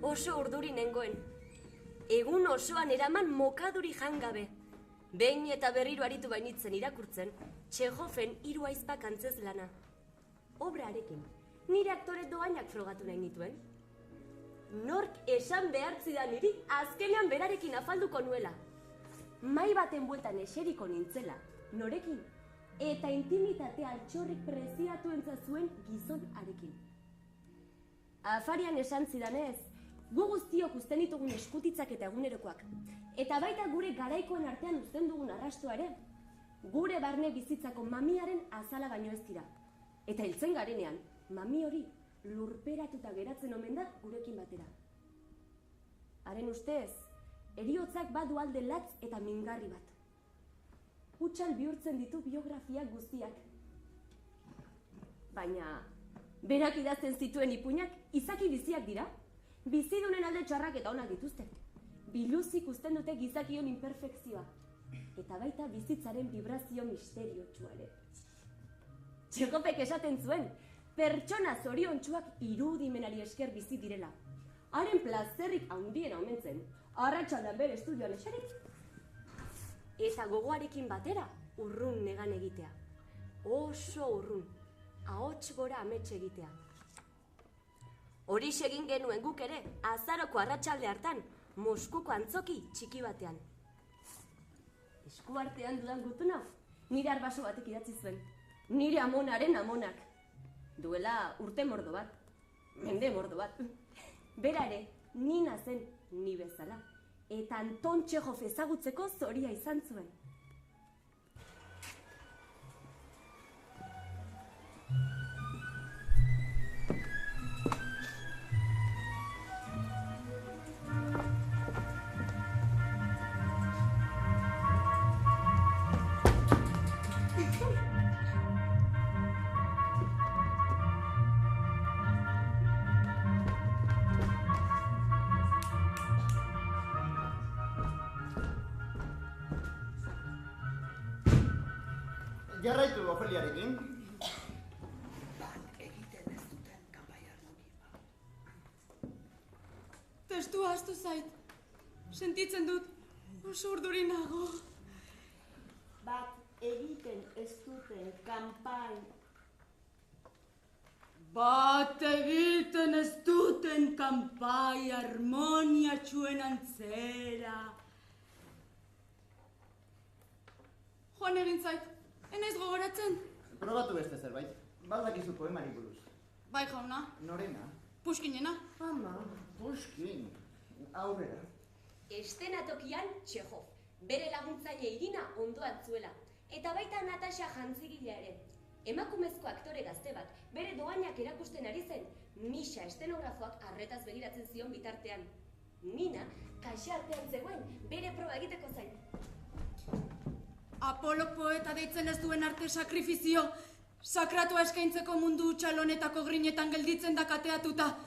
Oso urduri nengoen. Egun osoan eraman mokaduri jangabe. Behin eta berriro aritu bainitzen irakurtzen, Txekhoven Hiru aizpak antzezlana. Obrarekin, nire aktore doainak frogatu nahi nituen. Nork esan behartzidan niri azkenean berarekin afalduko nuela. Mai baten bueltan eseriko nintzela, norekin, eta intimitate altxorrik preziatu entzazuen gizon arekin. Afarian esan zidanez, gu guztiok uzten ditugun eskutitzak eta egunerokoak, eta baita gure garaikoen artean uzten dugun arrastoa ere, gure barne bizitzako mamiaren azala baino ez dira. Eta hiltzen garenean, mami hori lurperatuta geratzen omen da gurekin batera. Haren ustez, heriotzak badu alde latz eta mingarri bat. Hutsal bihurtzen ditu biografiak guztiak. Baina, berak idazten zituen ipuinak izaki biziak dira. Bizidunen alde txarrak eta onak dituzte. Biluzik uzten dute gizakion imperfekzioa. Eta baita bizitzaren vibrazio misteriotsua ere. Txekopek esaten zuen, pertsona zoriontsuak irudimenari esker bizi direla. Haren plazerrik handiena omentzen, arratsaldean bere estudioan esarik. Eta gogoarekin batera, urrun negan egitea. Oso urrun, ahots gora amets egitea. Hori egin genuen guk ere, azaroko arratsalde hartan, Moskuko antzoki txiki batean. Esku artean dudan gutuna, nire arbaso batek idatzi zuen. Nire amonaren amonak. Duela urte mordo bat, mende mordo bat. Bera ere, nina zen ni bezala. Eta Anton Txekhov ezagutzeko zoria izan zuen. Jarraitu Ofeliarekin. Bat egiten ez duten kanpaiarnoki. Testua ahaztu zait. Sentitzen dut, oso urduri nago. Bat egiten ez duten kanpai. Bat egiten ez duten kanpai harmoniatxuen antzera. Joan egin zait. Enaiz gogoratzen. Probatu beste zerbait. Baldakizu poemari buruz. Bai, jauna. Norena? Pushkinena. Ama, Pushkin. Aurrera. Estenatokian Txekhov, bere laguntzaile Irina ondoan zuela. Eta baita Natasha jantzigilea ere. Emakumezko aktore gazte bat, bere doainak erakusten ari zen, Misha estenografoak arretaz begiratzen zion bitartean. Nina, kaxa artean zegoen, bere proba egiteko zain. Apolok poeta deitzen ez duen arte sakrifizio, sakratua eskaintzeko mundu txalonetako grinetan gelditzen da kateatuta.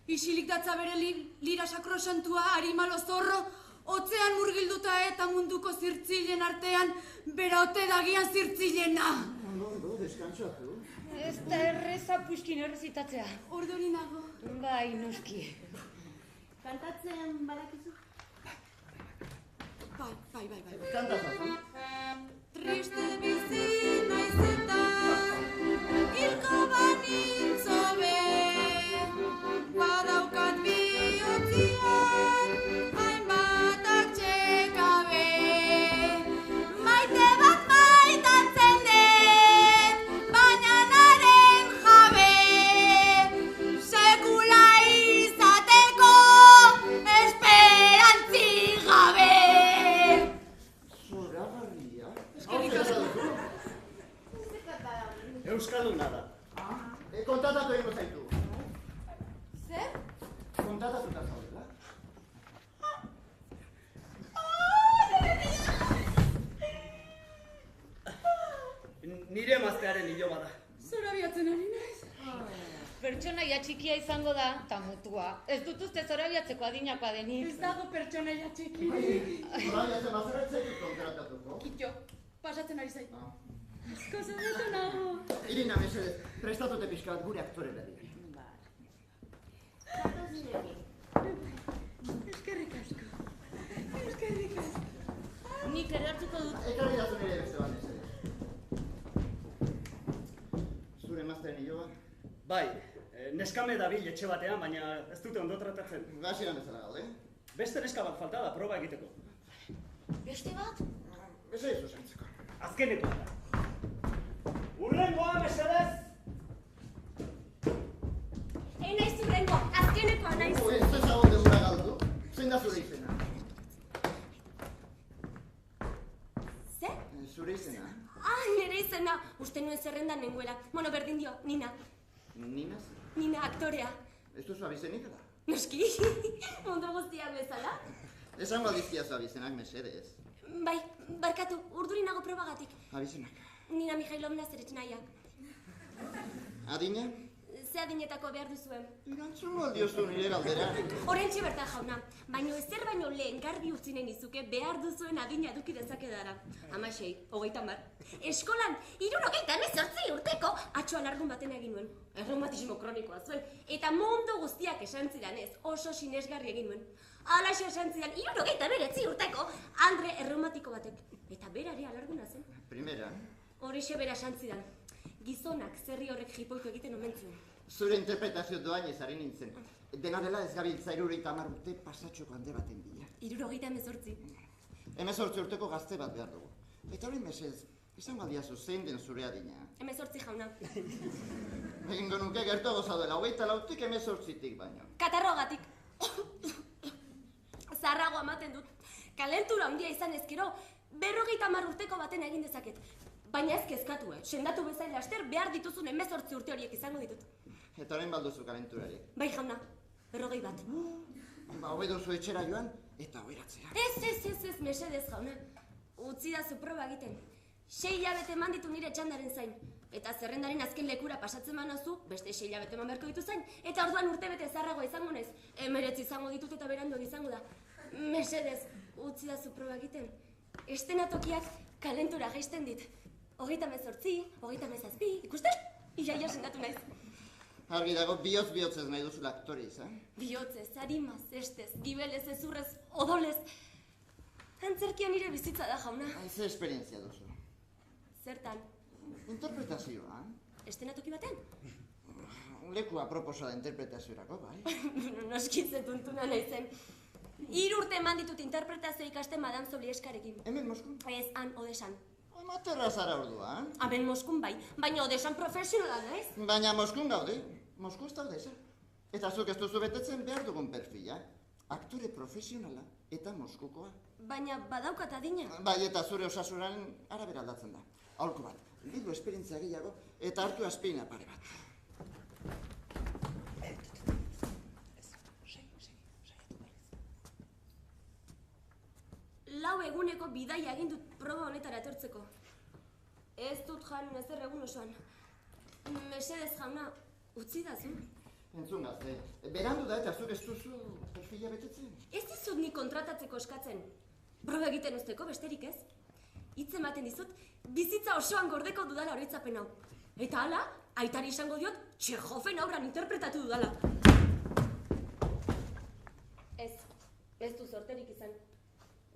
Isilik datza bere lira sakrosantua, arimalo zorro, hotzean murgilduta eta munduko zirtzilen artean, bera ote dagian zirtzilena. Ondo, deskantzatu. Ez da erreza Pushkin errezitatzea. Orduri nago. Bai, noski. Kantatzen badakizu? Bai. Kanta zazu. Triste bizi naiz eta hilko banintzo be, badaukat bihotzian hainbat atxekabe. Maite bat maitatzen dut, baina euskalduna da. Kontatatu egingo zaitu. Zer? Kontatatuta zaudela. Nire emaztearen iloba da. Zorabiatzen ari naiz. Pertsonaia txikia izango da, eta mutua. Ez dut uste zorabiatzeko adinakoa denik. Ez dago pertsonaia txiki. Zorabiatzen bazerretzek kontratatuko. Kitxo, pasatzen ari zait. Asko zerretu nago. Irina, mesedez, prestatute pixka bat gure aktore berri. Zatoz nirekin. Eskerrik asko. Eskerrik asko. Nik ere hartuko dut. Ekarri dazu nire beste bat, mesedez. Zure emaztearen iloba? Bai, neskame dabil etxe batean, baina ez dute ondo tratatzen. Gasiran bezala gaude. Beste neska bat falta da proba egiteko. Beste bat? Mesedez osantzeko. Azkenekoa da. Urrengoa, mesedez! Naiz urrengo, azkenekoa naiz. Ez ezagun demura galdu. Zein da zure izena? Ze? Zure izena? Nire izena, uste nuen zerrendan nengoela. Bueno, berdin dio, Nina. Nina? Nina, aktorea. Ez duzu abizenik da? Noski, ondo guztiak bezala. Esango aldizkiazu abizenak, mesedez. Bai, barkatu, urduri nago probagatik. Abizenak. Nina Mikhailovna zeretnaiak. Adina? Ze adinetako behar duzuen. Irantzun aldiozu nire galdera. Orentxe bertan jauna, baino ezer baino lehen garbi utzi nahi nizuke behar duzuen adina eduki dezakedara. 16, 30. Eskolan, 78 urteko atxo alargun baten egin nuen. Erreumatismo kronikoa zuen, eta mundu guztiak esan zidan ez, oso sinesgarri egin nuen. Alaxe esan zidan, 79 urteko Andre erreumatiko batek. Eta berari alarguna zen. Primera. Horixe bera esan zidan. Gizonak zerri horrek jipoitu egiten omen zuen. Zure interpretazio doain ezari nintzen. Dena dela ez gabiltza 70 urte pasatxoko hande baten bila. 78. 18 urteko gazte bat behar dugu. Eta hori mesedez, izango aldiazu zein den zure adina. 18 jauna. Egingo nuke gertuago zaudela, 24tik 18tik baino. Katarrogatik. Zarrago ematen dut. Kalentura handia izan ezkero, 50 urteko baten egin dezaket. Baina ez kezkatu, sendatu bezain laster behar dituzun 18 urte horiek izango ditut. Eta orain balduzu kalenturari. Bai jauna, 40 bat. Ba, hobe duzu etxera joan, eta oberatzea. Ez, mesedez jauna. Utzi da zu proba egiten. 6 hilabete eman ditu nire txandaren zain. Eta zerrendaren azken lekura pasatzen manazu, beste 6 hilabete eman beharko ditu zain. Eta orduan urtebete zarragoa izango nez. 19 izango ditut eta berandu izango da. Mesedez, utzi da zu proba egiten. Estenatokiak kalentura jaisten dit. 38, 37, ikusten? Iaia sendatu naiz. Argi dago, bihotz-bihotzez nahi duzula aktore izan. Bihotzez, harimaz, estez, gibelez, ezurrez, odolez. Antzerkia nire bizitza da jauna. Ze esperientzia duzu. Zertan? Interpretazioa. Estenatoki baten? Leku aproposa da interpretaziorako, bai. Noskitze tuntuna naizen. 3 urte eman ditut interpretazio ikasten Madame Soblieskarekin. Hemen Moskun? Ez, han, Odesan. Amaterra zara orduan. Hemen Moskun bai, baina Odesan profesionala naiz. Baina Moskun gaude. Moskuz da Odesa. Eta zuk ez duzu betetzen behar dugun perfila. Aktore profesionala eta Moskukoa. Baina badaukat adina. Bai, eta zure osasunaren arabera aldatzen da. Aholku bat, bildu esperientzia gehiago eta hartu aspirina pare bat. Lau eguneko bidaia egin dut proba honetara etortzeko. Ez dut jan ezer egun osoan. Mesedez jauna, utzi da zu. Entzun gazte, berandu da eta zuk ez duzu perfila betetzen. Ez dizut ni kontratatzeko eskatzen. Proba egiten usteko besterik ez. Hitz ematen dizut, bizitza osoan gordeko dudala oroitzapen hau. Eta hala, aitari izango diot, Txekhoven auran interpretatu dudala. Ez du zorterik izan.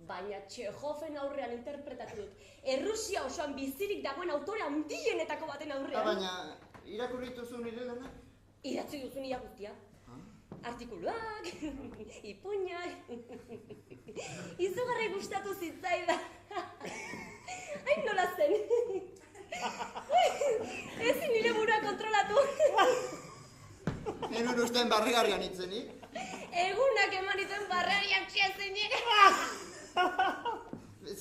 Baina Txekhoven aurrean interpretatu dut. Errusia osoan bizirik dagoen autore handienetako baten aurrean. Baina, irakurrituzu nire lana? Idatzi duzu nila guztia. Artikuluak, ipuñak, izugarri gustatu zitzaida. Hain nola zen. Ezin nire burua kontrolatu. Enun usten barrigarrian itzenik? Egunak eman dituen barrariak txezinik.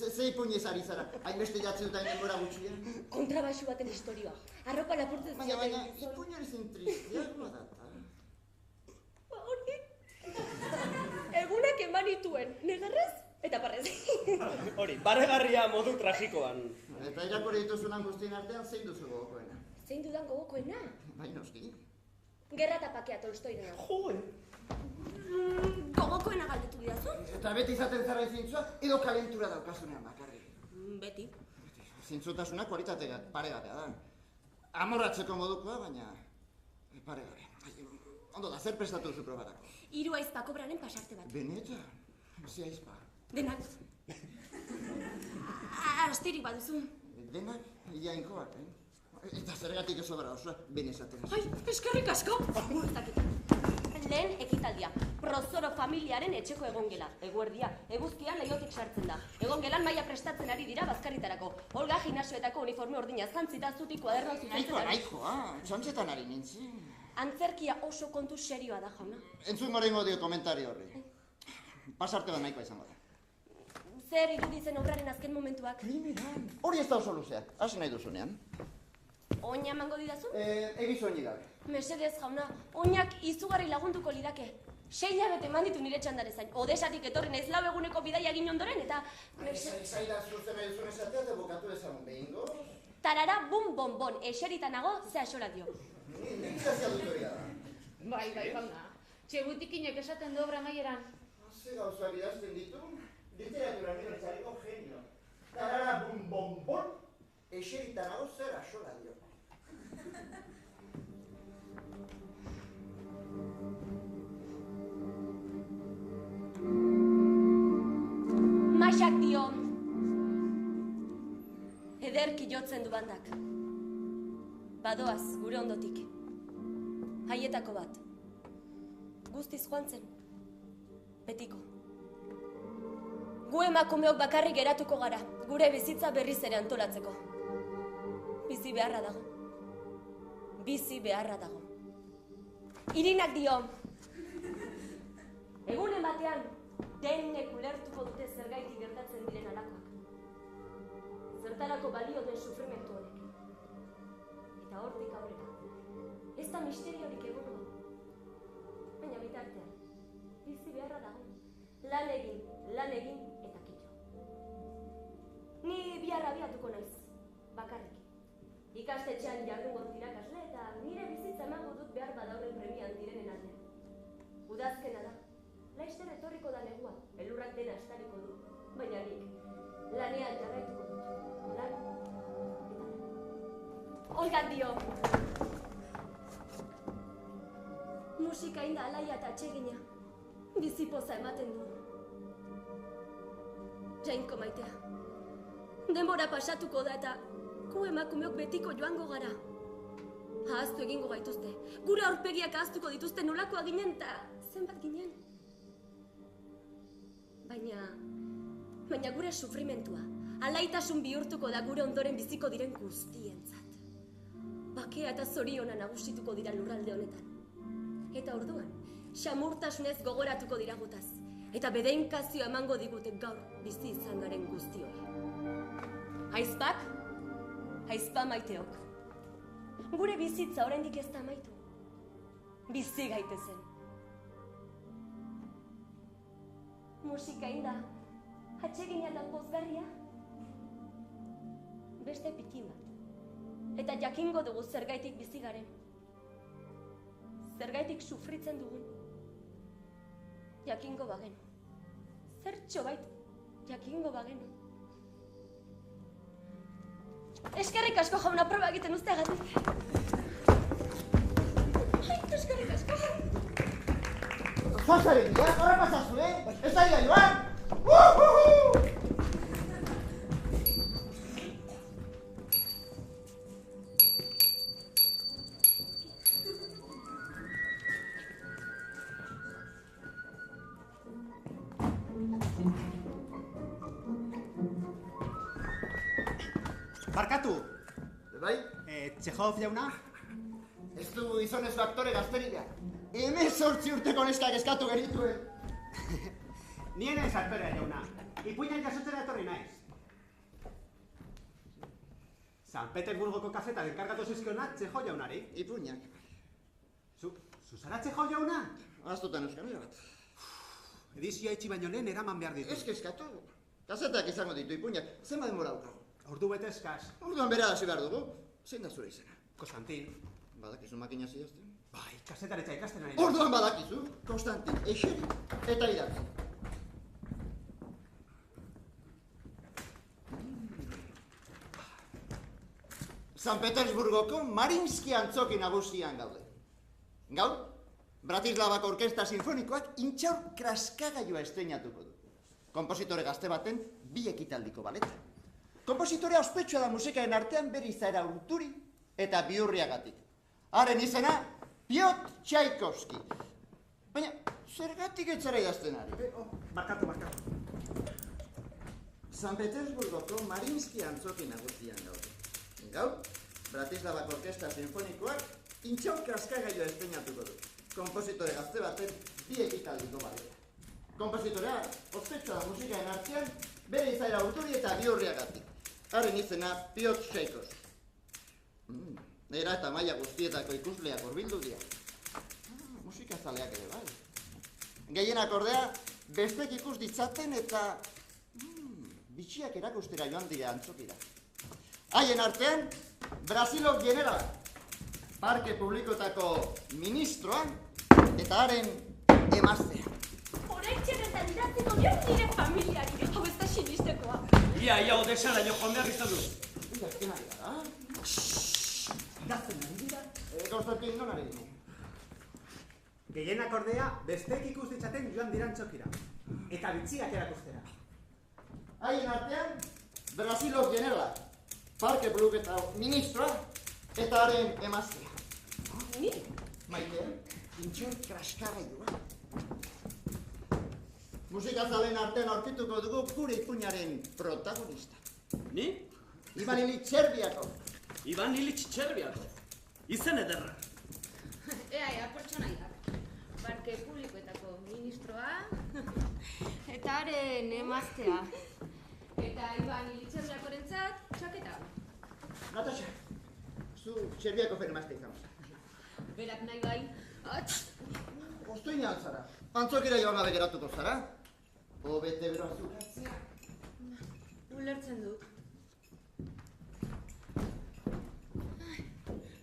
Ze ipuinez ari zara, hainbeste jatzi dut hain denbora gutxia. Kontrabaxu baten historioa. Arropa lapurtzen Baina, ipuinari zen tristiagoa data. Hori? Egunak eman dituen, negarrez eta parrez. Hori, barregarria modu tragikoan. Eta irakurri dituzunan guztien artean zein duzu gogokoena. Zein dudan gogokoena? Bai, noski. Gerra eta pakea Tolstoirena. Jo, Gogokoena galdetu didazu? Eta beti izaten zara ezintzua, edo kalentura daukasunean bakarrik. Beti. Zintzutasuna kualitate paregabea da. Amorratzeko modukoa, baina paregabe. Ondo da, zer prestatu zu probarako? 3 aizpa kobraren pasarte bat. Benetan, ze aizpa. Denak. Astirik baduzu. Denak, iainkoak, Eta zergatik ez obra osoa, benezaten. Ai, eskerrik asko! Ez dakit. Lehen ekitaldia. Prozoro familiaren etxeko egongela. Eguerdia. Eguzkian leiotik sartzen da. Egongelan maila prestatzen ari dira bazkaritarako. Olga gimnasioetako uniforme ordina jantzita zutik kuadernoan zuzentzen ari. Nahikoa, txantzetan ari nintzen. Antzerkia oso kontu serioa da, jauna. Entzun gorengo dio komentario horri. Pasarte bat nahikoa izango da. Zer iruditzen obraren azken momentuak? Krimeran. Hori ez da oso luzea, hasi nahi duzunean. Oina emango didazu? Egizu honi gabe. Mesedez, jauna, oinak izugarri lagunduko lidake. 6 hilabete eman ditu nire txandarezain. Odesatik etorri naiz 4 eguneko bidaia egin ondoren, eta... Zaila zuzten nahi duzun esatea, eta bukatu ezagun behingo. Tarara bum bon bon, eserita nago, ze axola dio. Nik izazia dut hori da. Bai, jauna. Txegutikinek esaten du obra amaieran. Ze gauzak idazten ditu, literatura unibertsariko genio. Tarara bum bon bon, eserita nago zer axola dio. Maxak dio, ederki jotzen du bandak. Badoaz, gure ondotik. Haietako bat. Guztiz joan zen. Betiko. Gu emakumeok bakarrik geratuko gara, gure bizitza berriz ere antolatzeko. Bizi beharra dago. Bizi beharra dago. Irinak dio, egunen batean, denek ulertuko dute zergaitik gertatzen diren alakoak. Zertarako balio den sufrimentu honek. Eta hortik aurrera, ez da misteriorik egongo. Baina bitartean, bizi beharra dago. Lan egin eta kitxo. Ni biharra abiatuko naiz, bakarrik. Ikastetxean jardungo dut irakasle eta nire bizitza emango dut behar badauren premian direnen alde. Udazkena da. Laizter etorriko da negua, elurrak dena estariko du. Baina nik lanean jarraituko dut. Lan eta lan. Olgan dio. Musika inda alaia eta atsegina. Bizipoza ematen du. Jainko maitea. Denbora pasatuko da eta gu emakumeok betiko joango gara. Ahaztu egingo gaituzte. Gure aurpegiak ahaztuko dituzte nolakoa ginen eta zenbat ginen. Baina gure sufrimentua, alaitasun bihurtuko da gure ondoren biziko diren guztientzat. Bakea eta zoriona nagusituko dira lurralde honetan. Eta orduan, xamurtasunez gogoratuko dira gutaz. Eta bedeinkazioa emango digute gaur bizi izan garen guztioi. Aizpak, aizpa maiteok. Gure bizitza oraindik ez da amaitu. Bizi gaitezen. Musika inda, atsegina eta pozgarria. Beste pikin bat. Eta jakingo dugu zergaitik bizi garen. Zergaitik sufritzen dugun. Jakingo bagenu. Zertxo bait, jakingo bagenu. Eskerrik asko jauna proba egiten usteagatik. Ai, eskerrik asko. Zoazaren dira, horra pasazu, Ez ari da joan! Barkatu! Bai? Txehov jauna? Ez du izonezko aktore gazterik behar. 18 urteko neskak eskatu genituen. Nien ez aktorea jauna. Ipuinan jasotzera etorri naiz. San Petersburgoko kafetan enkargatu zizkionak Txejo jaunari. Ipuñak. Zu zara Txejo jauna? Aztutan euskamila bat. Edizioa itxi baino lehen eraman behar ditu. Ez kezkatu. Kasetak izango ditu ipuñak. Zenba denbora daukagu? Ordu bete eskaz. Orduan bera hasi behar dugu. Zein da zure izena? Konstantin. Badakizu makina zidazten? Bai, kasetaretza ikasten ari. Orduan badakizu. Konstantin, eseri eta idatzi. San Petersburgoko Marinsky antzoki nagusian gaude. Gaur, Bratislavako Orkesta Sinfonikoak intxaur kraskagailua estreinatuko du. Konpositore gazte baten 2 ekitaldiko baleta. Konpositorea ospetsua da musikaren artean bere izaera urturi eta bihurriagatik. Haren izena, Piotr Tchaikovsky. Baina, zergatik ez zara idazten ari? Barkatu. San Petersburgoko Marinsky antzoki nagusian gaude. Gaur, Bratislavako Orkesta Sinfonikoak intxaur kraskagailua estreinatuko du. Konpositore gazte baten 2 ekitaldiko baleta. Konpositorea ospetsua da musikaren artean bere izaera urturi eta bihurriagatik. Haren izena Piotr Tchaikovsky. Era eta maila guztietako ikusleak hurbildu dira. Musikazaleak ere bai. Gehienak ordea bestek ikus ditzaten eta bitxiak erakustera joan dira antzokira. Haien artean, Brasilok generala, parke publikotako ministroa eta haren emaztea. Horaitxe bertan idatziko diot nire familiari, hau ez da sinistekoa. Ia, odesara jo joan behar izan du. Idazten ari gara? Idazten ari dira? Konstantin, non ari dira? Gehienak ordea bestek ikus ditzaten joan dira antzokira. Eta bitxiak erakustera. Haien artean, Brasilok generala, parke publikotako ministroa eta haren emaztea. Ni? Maite, intxaur kraskagailua. Musikazaleen artean aurkituko dugu gure ipuñaren protagonista. Ni? Ivan Ilich Txerbiakov. Ivan Ilich Txerbiakov. Izen ederra. Ea, pertsonaiak. Parke publikoetako ministroa eta haren emaztea. Eta Ivan Ilich Txerbiakorentzat txaketa. Natasha, zu Txerbiakoven emazte izan. Berak nahi bai. Ostoina altzara. Antzokira joan gabe geratuko zara? Bete beroa zukatzea. Ulertzen dut.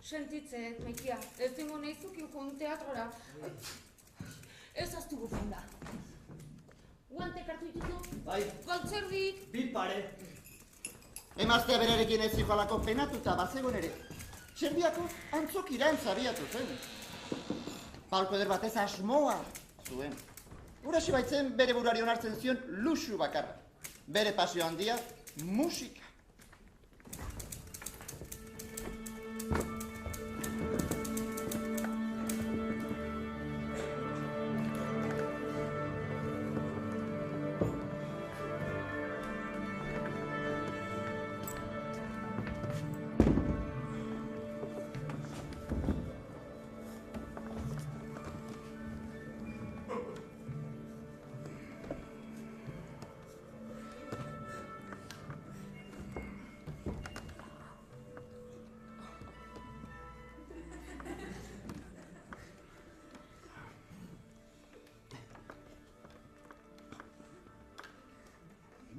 Sentitzen, maitia, ez dingo nahi zukiuko un teatrora. Ez aztu gufunda. Guantek hartu dituzu? Bai, Galtzerdik! bi pare. Emaztea berarekin ez zijoalako penatuta bazegon ere. Txerbiakov antzokira entzabiatu zen. Palko eder batez asmoa zuen. Huraxi baitzen bere buruari onartzen zion luxu bakarra. Bere pasio handia, musika.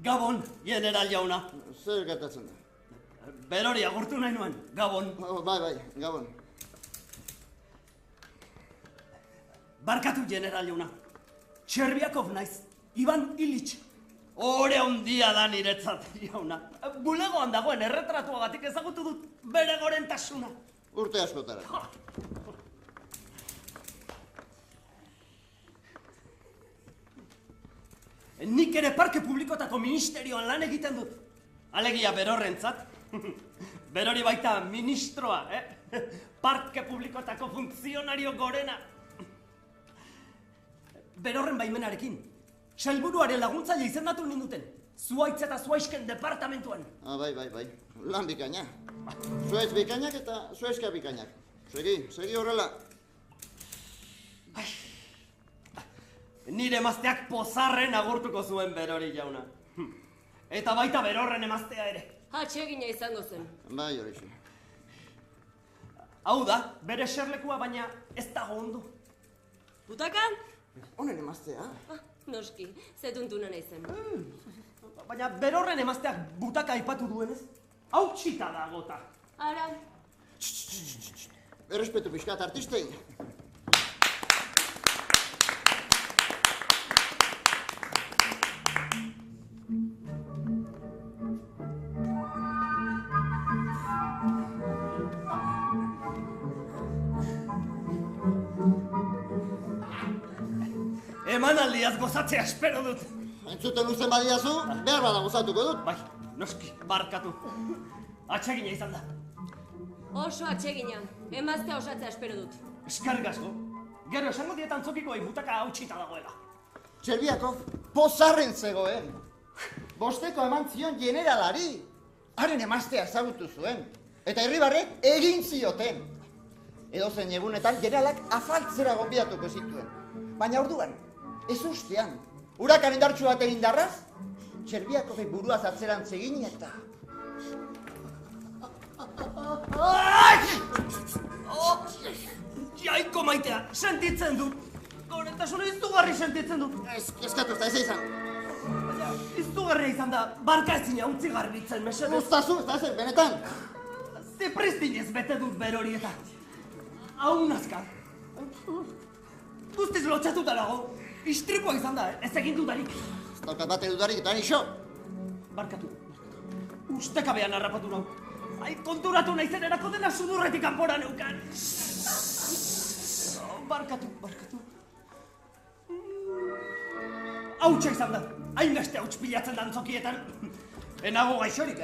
Gabon, general jauna. Zer gertatzen da? Berori agurtu nahi nuen, Gabon. Bai, Gabon. Barkatu, general jauna. Txerbiakov naiz, Ivan Ilich. Hore handia da niretzat, jauna. Bulegoan dagoen erretratuagatik ezagutu dut bere gorentasuna. Urte askotara. Nik ere parke publikotako ministerioan lan egiten dut. Alegia berorrentzat. Berori baita ministroa, Parke publikotako funtzionario gorena. Berorren baimenarekin. Sailburuaren laguntzaile izendatu ninduten. Zuaitz eta Zuaizken departamentuan. Bai. Lan bikaina. Zuaitz bikainak eta Zuaizka bikainak. Segi horrela. Nire emazteak pozarren agurtuko zuen Berori jauna. Eta baita Berorren emaztea ere. Atsegina izango zen. Bai, horixe. Hau da, bere eserlekua, baina ez dago ondo. Butakan? Honen emaztea. Noski, ze tuntuna naizen. Baina berorren emazteak butaka aipatu duenez, hautsita dagota. Ara, Errespetu pixkat artistei. Emanaldiaz gozatzea espero dut. Entzuten luzen badiazu, behar bada gozatuko dut. Bai, noski, barkatu. Atsegina izan da. oso atsegina. Emaztea osatzea espero dut. Eskerrik asko. Gero esango dietan zokikoei butaka hautsita dagoela. Txerbiakov pozarren zegoen. Bosteko eman zion generalari. Haren emaztea ezagutu zuen. Eta irribarrek egin zioten. Edozen egunetan generalak afaltzera gonbidatuko zituen. Baina orduan, ez ustean, hurakan indartsu baten indarraz, Txerbiakovek buruaz atzerantz egin eta... Jaiko maitea, sentitzen dut. Goretasun izugarri sentitzen dut. Eskatu ez da ez izan. Baina izugarria izan da, barka ezina utzi garbitzen, mesedez. Guztazu, ez da ez, benetan. Zepristinez bete dut berori eta. Hau nazka. Guztiz lotxatuta dago. Istripua izan da, ez egin dudarik. Ez daukat bate dudarik eta nixo. Barkatu. Ustekabean harrapatu nau. Ai, konturatu naizen erako dena sudurretik kanpora neukan. Barkatu. Hautsa izan da. Hainbeste hauts pilatzen da antzokietan. Enago gaixorik,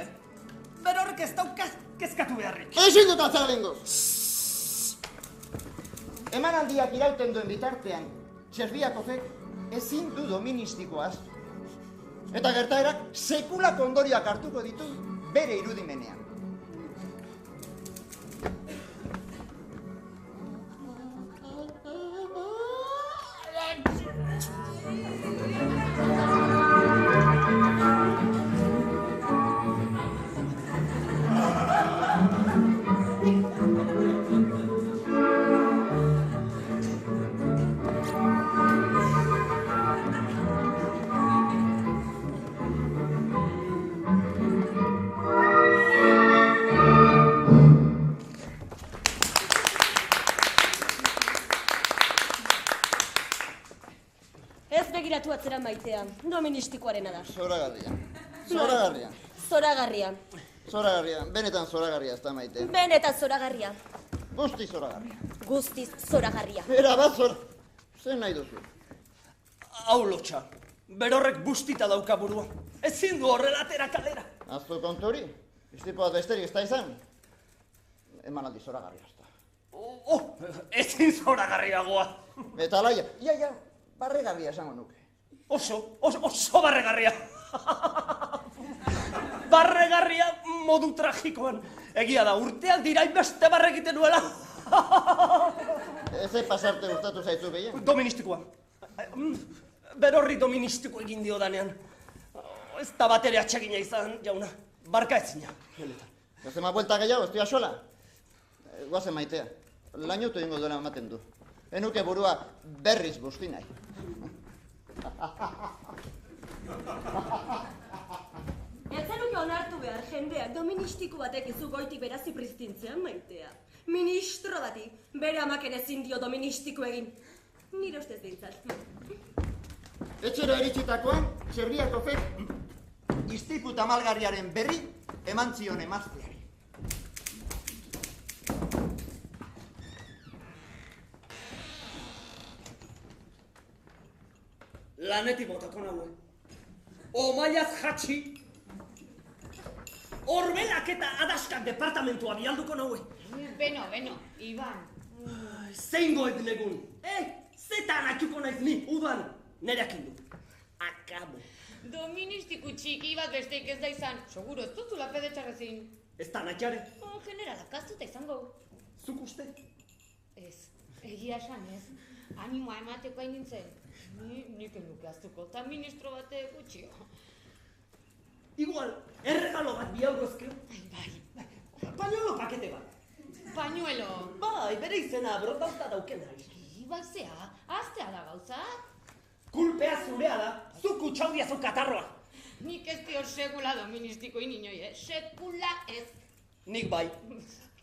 Berorrek ez daukaz kezkatu beharrik. Ezin dut atzera bengoz. Emanaldiak irauten duen bitartean, Txerbiakovek ezin du doministikoaz. Eta gertaerak sekulako ondorioak hartuko ditu bere irudimenean. Begiratu atzera maitea, doministikoarena da. Zoragarria. Zoragarria, benetan zoragarria ez da maite. Benetan zoragarria. Guztiz zoragarria. Guztiz zoragarria. Era bat zor... Zer nahi duzu? Hau lotxa, berorrek bustita dauka burua. Ezin du horrela atera kalera. Aztu kontori, iztipo bat besterik ez da izan. Emanaldi zoragarria ez da. Ezin zoragarriagoa. Eta alaia, ia, barregarria esango nuke. Oso barregarria. Barregarria modu tragikoan. Egia da, urteak dira inbeste barregiten nuela. Ez pasarte gustatu zaizu gehien? Doministikoa. Berorri doministiko egin dio danean. Ez da bat ere atsegina izan, jauna. Barka ezina. Gazema buelta gehiago, ez duia sola? Guazen maitea. Lainotu egingo duela ematen du. Enuke burua berriz busti nahi. Etzenuke onartu behar jendeak doministiko batek izu goitik berazi pristintzean maitea. Ministro bati, bere amaken ezin dio doministiko egin. Nire ustez dintzat. Etxera iritsitakoan, Txerbiakovek istripu tamalgarriaren berri eman zion emazteari. Lanetik botako nagoen. Omaiaz jatxi. Orbelak eta adaskak departamentua bialduko nagoen. Beno, Iban. Zein goet negun. Zetan atxuko naiz ni, udan. Nereakin du. Akabo. Doministiku txiki bat besteik ez da izan. Seguro ez duzula pede txarrezin. Ez da nahiare. Generalak aztuta izango. Zuk uste? Ez, egia esan ez. Animoa emateko hain nintzen. Nik enuke aztuko, eta ministro bate gutxio. Igual, erregalo bat 2 eurozkeo. Bai, Pañuelo pakete bat. pañuelo. Bai, bere izena brotauta daukena. Ibaizea, aztea da gauza. Kulpea zurea da, zu kutxaudia zu katarroa. Nik ez dio sekula doministiko ininoi, sekula ez. Nik bai,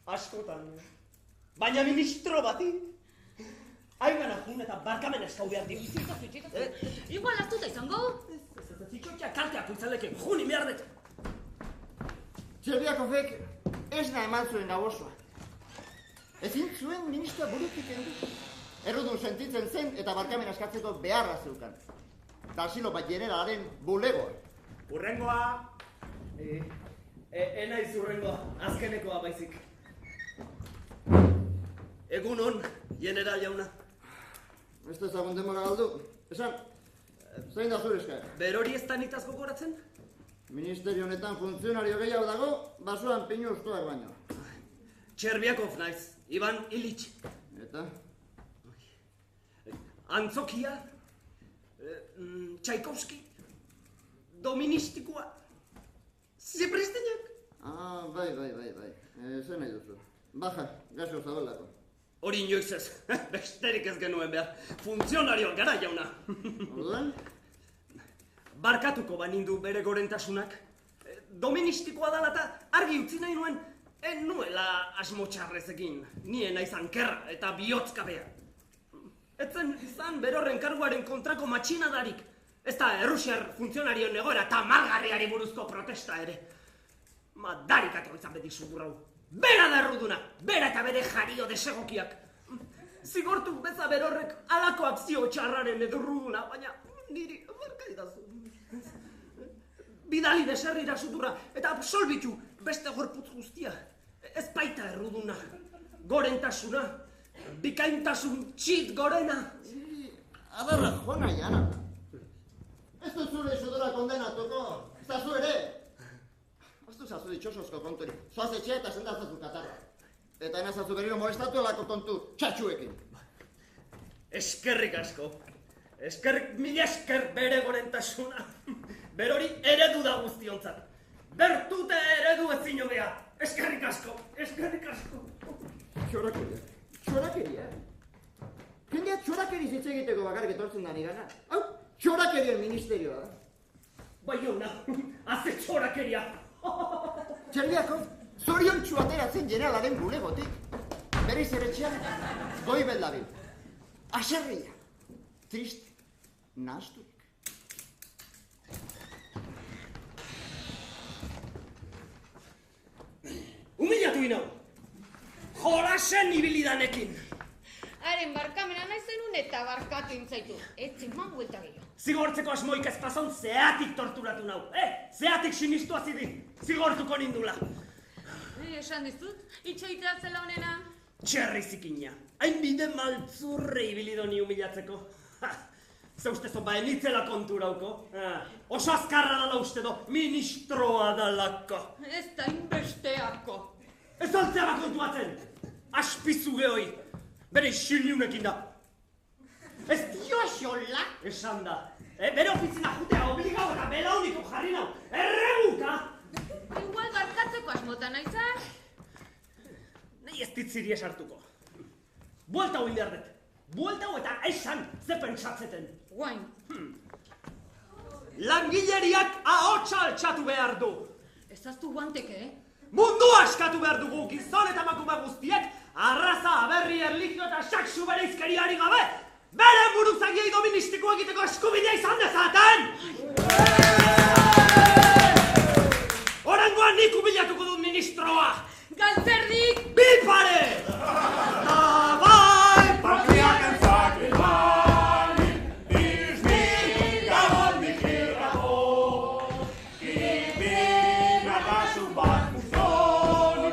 askotan. Baina ministro bati, haigana jun eta barkamen eskau behar dio. Itxitazu. Igual hartuta izango. Zitxotxea kalteak uitzaleke, juni behar dut. Txerbiakofek ez da eman zuen gau osoa. Ezin zuen ministroa burutik kendu. Errudun sentitzen zen eta barkamen askatzeko beharra zeukan. Eta asilo bat generalaren bulegoa. Urrengoa, Enaiz urrengoa, azkenekoa baizik. Egun on, general jauna. Ez da ezagun demora galdu. Esan, zein da zure eskaera? Berori ez da nitaz gogoratzen? Ministerio honetan funtzionario gehiago dago, basoan pinu ustoak baino. Txerbiakov naiz, Ivan Illich. Eta? Antzokia, Tchaikovsky, Doministikoa, Zipristinak. Ah, bai. Zer nahi duzu? Baja, gaso zabelako. Hori inoiz ez, besterik ez genuen behar. Funtzionarioak gara jauna. Orduan? Barkatuko banindu bere gorentasunak. Doministikoa dala eta argi utzi nahi nuen, en nuela asmo txarrezekin. Nien naiz ankerra eta bihotzkabea. Etzen izan berorren karguaren kontrako matxinadarik. Ez da errusiar funtzionarioen egoera eta malgarriari buruzko protesta ere. Madarik atoitzan beti suburrau. Bera da erruduna, bera eta bere jario desegokiak. Zigortu beza berorrek alako akzio txarraren edurruduna, baina niri barkaidazu. Bidali deserrira suturra eta absolbitu beste gorputz guztia. Ez baita erruduna, gorentasuna, bikaintasun txit gorena. Adarra joana jana. Ez dut zure sudora kondenatuko, ez da zu ere. Ez du zazu ditxosozko konturi, zoaz etxea eta sendazazu katarra. Eta enazazu berriro molestatu elako kontu txatxuekin. Eskerrik asko, mila esker bere gorentasuna. Berori eredu da guztiontzat. Bertute eredu ezin hobea. Eskerrik asko. Txorakeria? Jendea txorakeri hitz egiteko bakarrik etortzen da nigana. Hau, txorakerien ministerioa da. Bai jauna, haze txorakeria. Txerbiakov, zorion ateratzen generalaren bulegotik. Bere izeretxean, goibel dabil. Aserria. Triste. Nahasturik. Humilatu inau. Jolasen ibilidanekin. Haren barkamena nahi zenun eta barkatu intzaitu. Etzen man buelta gehiago. Zigortzeko asmoik ez pasaun zeatik torturatu nau. Zeatik sinistu azidi. Zigortuko nindula. Esan dizut, itxoitea zela honena. Txerri zikina. Hain bide maltzurre ibilidoni humilatzeko. Ze ustezo ba enitzela konturauko. Oso azkarra dala uste do, ministroa dalako. Ez da inbesteako. Ez altzea kontuatzen. Aspizu gehoi. Bere isiliunekin da. Ez dio xola esan da. Bere ofizina jutea obligau eta belauniko jarri nau. Erreguka! Igual barkatzeko asmotan naizak. Nahi ez ditziri esartuko. Buelta hau inderdet. Buelta hau eta esan ze pentsatzeten. Guain. Langileriak ahotsa altxatu behar du. Ez aztu guanteke, Mundua askatu behar dugu gizon eta emakume guztiek arraza, aberri, erlijio eta saksu bereizkeriari gabe bere buruzagiei doministiko egiteko eskubidea izan dezaten! Orangoan nik humilatuko dut ministroa! Galtzerdik! Bi pare! Bai! Patriak entzak ilbani, biznik gabon mikirrako, kibin agasun bat muzoni,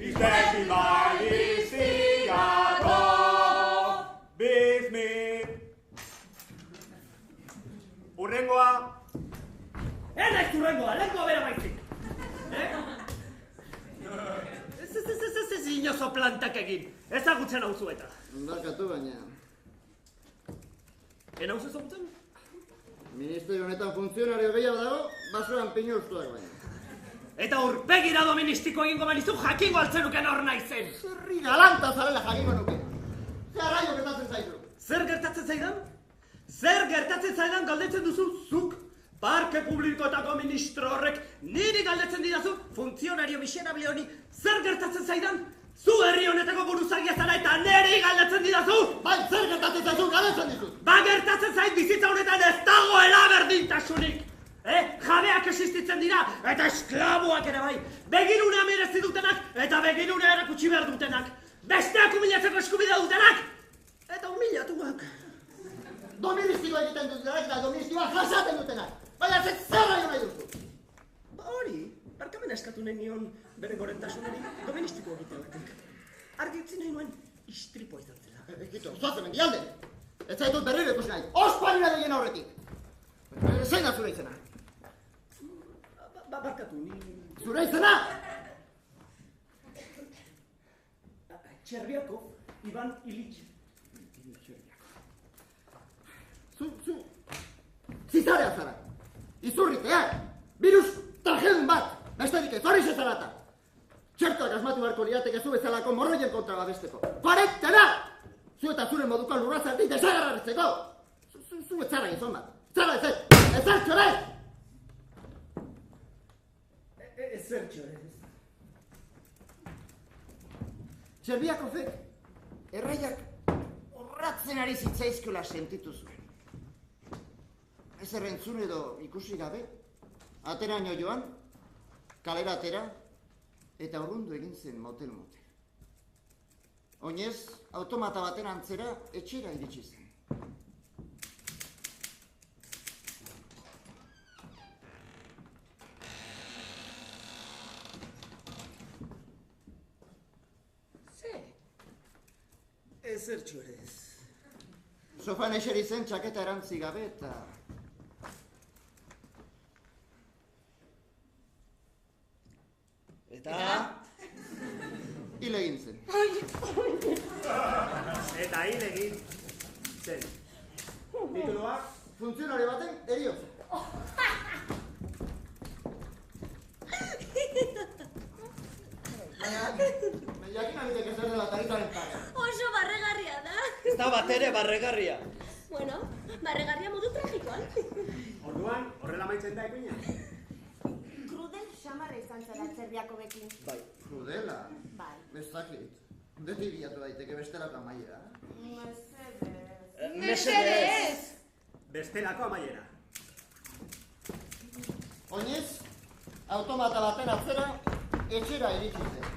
izteki bai iztiako. Biznik. Urrengoa. Enaiz urrengoa, lehenkoa bera baizik! Ez inozo plantak egin, ezagutzen hauzu eta. Barkatu baina. Hauzu ezagutzen? Ministerio honetan funtzionario gehiago dago, basoan pinu ustuak baina. Eta urpegira doministiko egingo banizu jakingo altzenuken hor naizen. Zerri galanta zarela jakingo nuke. Zer arraio gertatzen zaizu. Zer gertatzen zaidan? Zer gertatzen zaidan galdetzen duzu zuk? Parke publikoetako ministro horrek niri galdetzen didazu funtzionario miserable honi zer gertatzen zaidan? Zu herri honetako buruzagia zara eta niri galdetzen didazu? Bai, zer gertatzen zaizu, galdetzen dizut. Ba gertatzen zait bizitza honetan ez dagoela berdintasunik. Jabeak existitzen dira eta esklaboak ere bai. Begirunea merezi dutenak eta begirunea erakutsi behar dutenak. Besteak humilatzeko eskubidea dutenak eta humilatuak. Doministikoa egiten dutenak eta doministikoa jasaten dutenak. Baina zer raio nahi duzu. Ba hori, barkamena eskatu nahi nion bere gorentasunari doministiko egiteagatik. Argitzi nahi nuen istripoa izan zela. Ekito, zoazen mendialde. Ez zaitut berriro ikusi nahi. Ospa nire dien horretik. Zein da zure izena? Barkatu, ni... Zure izena! Txerbiakov, Ivan Ilich. Zu... Zizarea zara. Izurritea. Virus trajedun bat. Besterik ez, hori zezarata. Txertoak asmatu beharko lirateke zu bezalako morroien kontra babesteko. Parettena! Zu eta zure moduko lurrazartik desagarraretzeko. Zu ez zara gizon bat. Zara ez ez. Ez zartxore! Ez zertxore. Txerbiakovek erraiak horratzen ari zitzaizkiola sentitu zuen. Ez errentzun edo ikusi gabe, ateraino joan, kalera atera, eta urrundu egin zen motel-motel. Oinez, automata baten antzera etxera iritsi zen. Ezertxo ere ez. Sofan eseri zen txaketa erantzi gabe eta... Eta? Hil egin zen. Eta hil egin zen. Tituloak? Funtzionari baten eriotza. Jakin abitek ez dela taritaren paga. Oso barregarria da. Ez da bat ere barregarria. Bueno, barregarria modu tragikoan. Orduan, horrela maitzen da ikuina? Krudel xamarra izan zara Txerbiakovekin. Bai, krudela. Bai. Ez dakit. Beti bilatu daiteke bestelako amaiera. Mesedez! Bestelako amaiera. Oinez, automata baten atzera, etxera iritsi zen.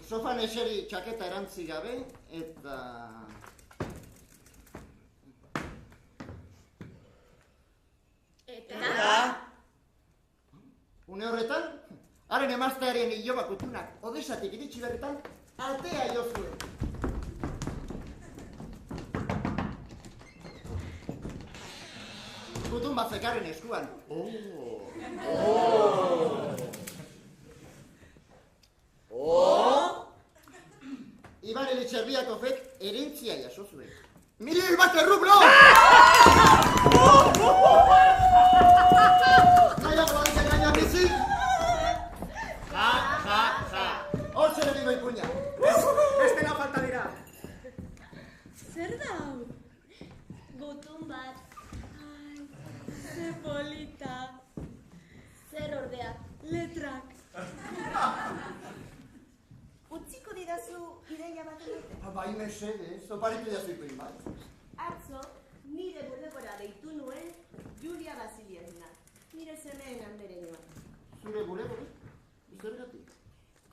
Sofan eseri txaketa erantzi gabe, eta... Eta? Une horretan, haren emaztearen iloba kutunak odesatik iritsi berretan, atea jo zuen. Kutun bat zekarren eskuan. Iban Ilich Txerbiakovek herentzia jaso zuen. 1.000.000 rublo! Nahiago baditzen gaina bizi? Ja. Hortxe egingo ipuña. Bestela falta dira. Zer da hau? Gutun bat. Ai, ze polita. Zer ordea. Letrak. Utziko didazu ideia bat egitea. Bai mesedez, oparitu jazu ipuin bat. Atzo, nire bulegora deitu nuen Julia Vasilievna. Nire semeen andereñoa. Zure bulegori? Zergatik?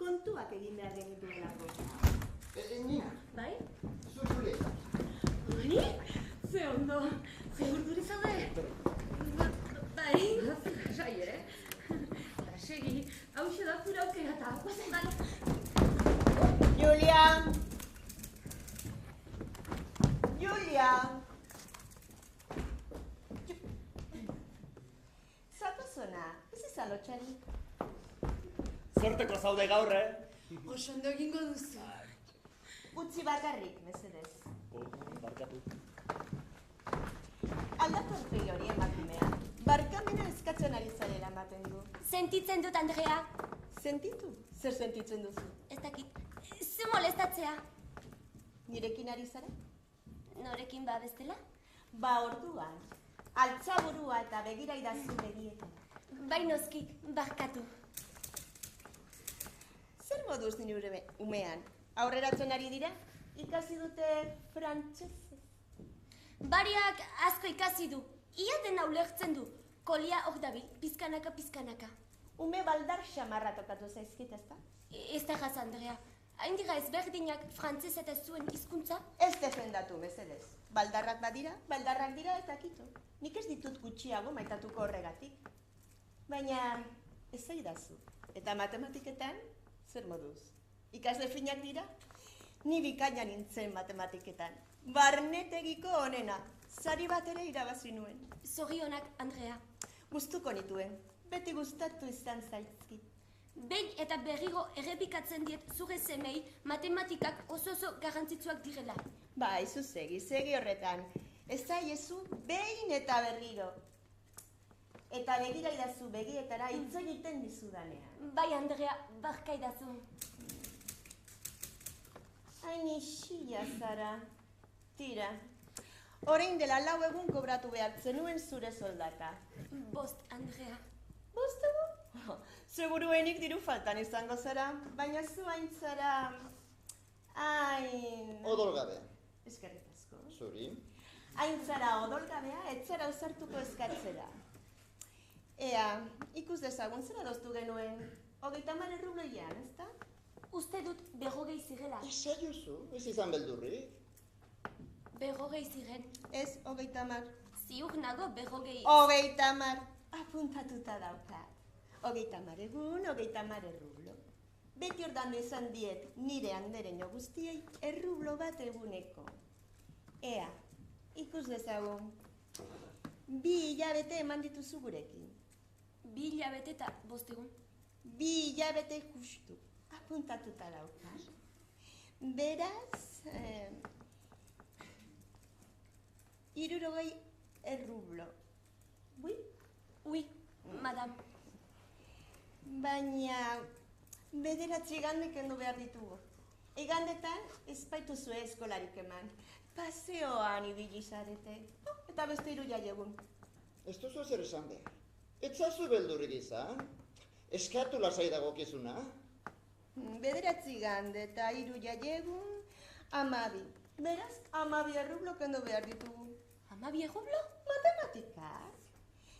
Kontuak egin behar genituelako. Nina, Bai? zu Julia. Ni? Ze ondo. Ze urduri zaude? Bai? Sai, Segi, hauxe da zure aukera eta guazen bai. Julia! Julia! Zatozona, ez izan lotxari. Zorteko zaude gaur, Oso ondo egingo duzu. Utzi bakarrik, mesedez. Barkatu. Aldatu aurpegi hori emakumea. Barkamena eskatzen ari zarela ematen du. Sentitzen dut, Andrea. Sentitu? Zer sentitzen duzu? Ez dakit, zu molestatzea. Nirekin ari zara? Norekin ba bestela? Ba orduan, altzaburua eta begira idazu begietan. Bai noski, barkatu. Zer moduz nire umean? Aurreratzen ari dira? Ikasi dute frantsesez. Bariak asko ikasi du, ia dena ulertzen du. Kolia hor dabil, pizkanaka. Ume baldar xamarra tokatu zaizkit, ezta? Ez da jaz, Andrea. Hain dira ezberdinak frantzez eta zuen hizkuntza? Ez defendatu, mesedez. Baldarrak dira eta kito. Nik ez ditut gutxiago maitatuko horregatik. Baina ez zaidazu. Eta matematiketan, zer moduz? Ikasle finak dira? Ni bikaina nintzen matematiketan. Barnetegiko onena. Sari bat ere irabazi nuen. Zorionak, Andrea. Gustuko nituen. Beti gustatu izan zaizkit. Behin eta berriro errepikatzen diet zure semei matematikak oso garrantzitsuak direla. Ba, izu segi horretan. Ez zaiezu behin eta berriro. Eta begira idazu begietara hitz egiten dizudanean. Bai, Andrea, barka idazu. Hain isila zara. Tira, orain dela 4 egun kobratu behar zenuen zure soldata. 5, Andrea. 5 egun? Seguruenik diru faltan izango zara, baina zu hain zara... Odolgabea. Eskerrik asko. Zuri. Hain zara odolgabea, ez zara ausartuko eskatzera. Ea, ikus dezagun zera doztu genuen, 30 rubloian, ezta? Uste dut 40 zirela. Esaiozu, ez izan beldurrik. 40 ziren. Ez, 30. Ziur nago 40. 30. Apuntatuta daukat. 30 egun, 30 errublo. Beti ordandu izan diet nire andereño guztiei errublo bat eguneko. Ea, ikus dezagun. 2 hilabete eman dituzu gurekin. 2 hilabete eta 5 egun. 2 hilabete justu. Apuntatuta daukat. Beraz, 60 errublo. Bui? Ui, madame. Baina 9 igande kendu behar ditugu. Igandetan ez baituzue eskolarik eman. Paseoan ibili zarete. Eta beste 3 egun. Ez duzu zer esan behar. Ez zazu beldurrik izan. Eskatu lasai dagokizuna. 9 igande eta 3 egun, 12. Beraz, 12 errublo kendu behar ditugu. 12 errublo? Matematikak.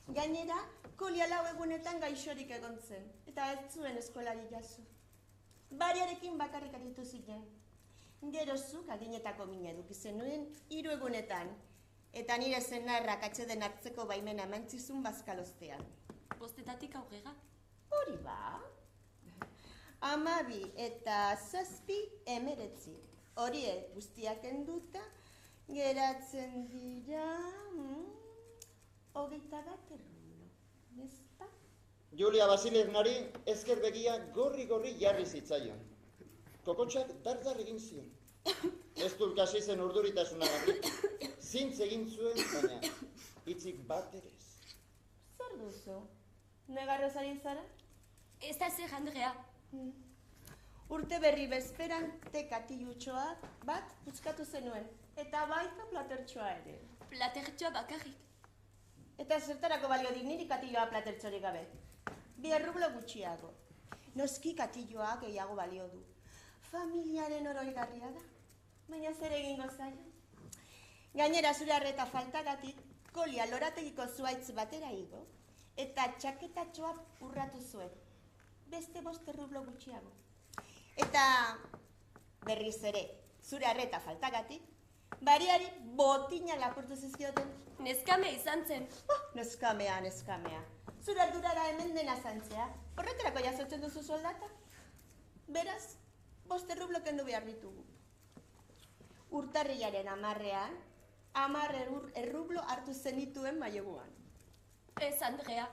Gainera, Kolia 4 egunetan gaixorik egon zen, eta ez zuen eskolari jaso. Bariarekin bakarrik aritu ziren. Gerozuk adinetako min eduki zenuen 3 egunetan, eta nire zenarrak atxeden hartzeko baimena emantzizun bazkalostean. 5 aurrera? Hori ba? 12 eta 7 19. Horiek guztiak enduta, geratzen dira... 21 errublo, nezta? Julia Basilievnari ezker begia gorri jarri zitzaion. Kokotxak dar egin zion. Ez dulkasi zen urduritasunagatik. Zintz egin zuen, baina hitzik bat ere ez. Zer duzu? Negarroz ari zara? Ez da zer, Andrea. Urte berri bezperan katilutxoa bat putzkatu zenuen, eta baita platertxoa ere. Platertxoa bakarrik. Eta zertarako balio dik niri katilloa platertxorik gabe. 2 errublo gutxiago. Noski katilloa gehiago balio du. Familiaren oroigarria da. Baina zer egingo zaio? Gainera zure arreta faltagatik, Kolia lorategiko zuaitz batera igo, eta txaketatxoa urratu zuen. Beste 5 errublo gutxiago. Eta berriz ere, zure arreta faltagatik, bariari botina lapurtu zizkioten. Neskame izan zen. Neskamea. Zure ardurara hemen dena zantzea. Horretarako jasotzen duzu soldata. Beraz, 5 errublo kendu behar ditugu. Urtarrilaren 10ean, 10 errublo hartu zenituen maileguan. Ez, Andrea.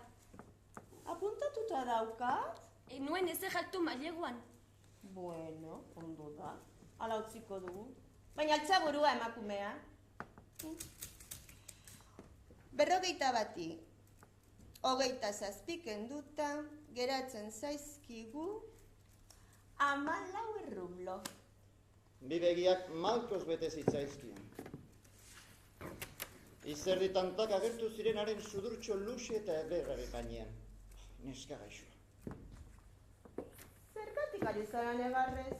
Apuntatuta daukat? Enuen ez hartu maileguan. Bueno, ondo da. Hala utziko dugu. Baina altzaburua emakumea. 51 27 kenduta, geratzen zaizkigu 14 errublo. Bi begiak malkoz bete zitzaizkion. Izerdi tantak agertu zirenaren sudurtxo luxe eta ederrare gainean. Neska gaixoa. Zergatik ari zara negarrez?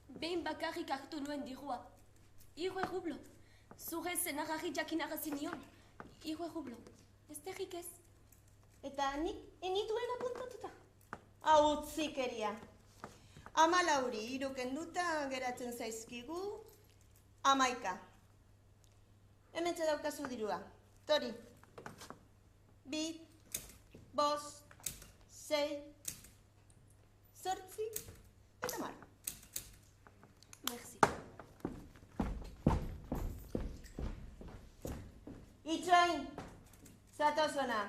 Behin bakarrik hartu nuen dirua. 3 errublo. Zure zenarrari jakinarazi nion. 3 errublo. Ez terrik ez. Eta nik enituen apuntatuta. Hau utzikeria. 14 3 kenduta, geratzen zaizkigu 11. Hementxe daukazu dirua. Tori. 2, 5, 6, 8 eta 10. Merci. Itxoin, zatoz hona.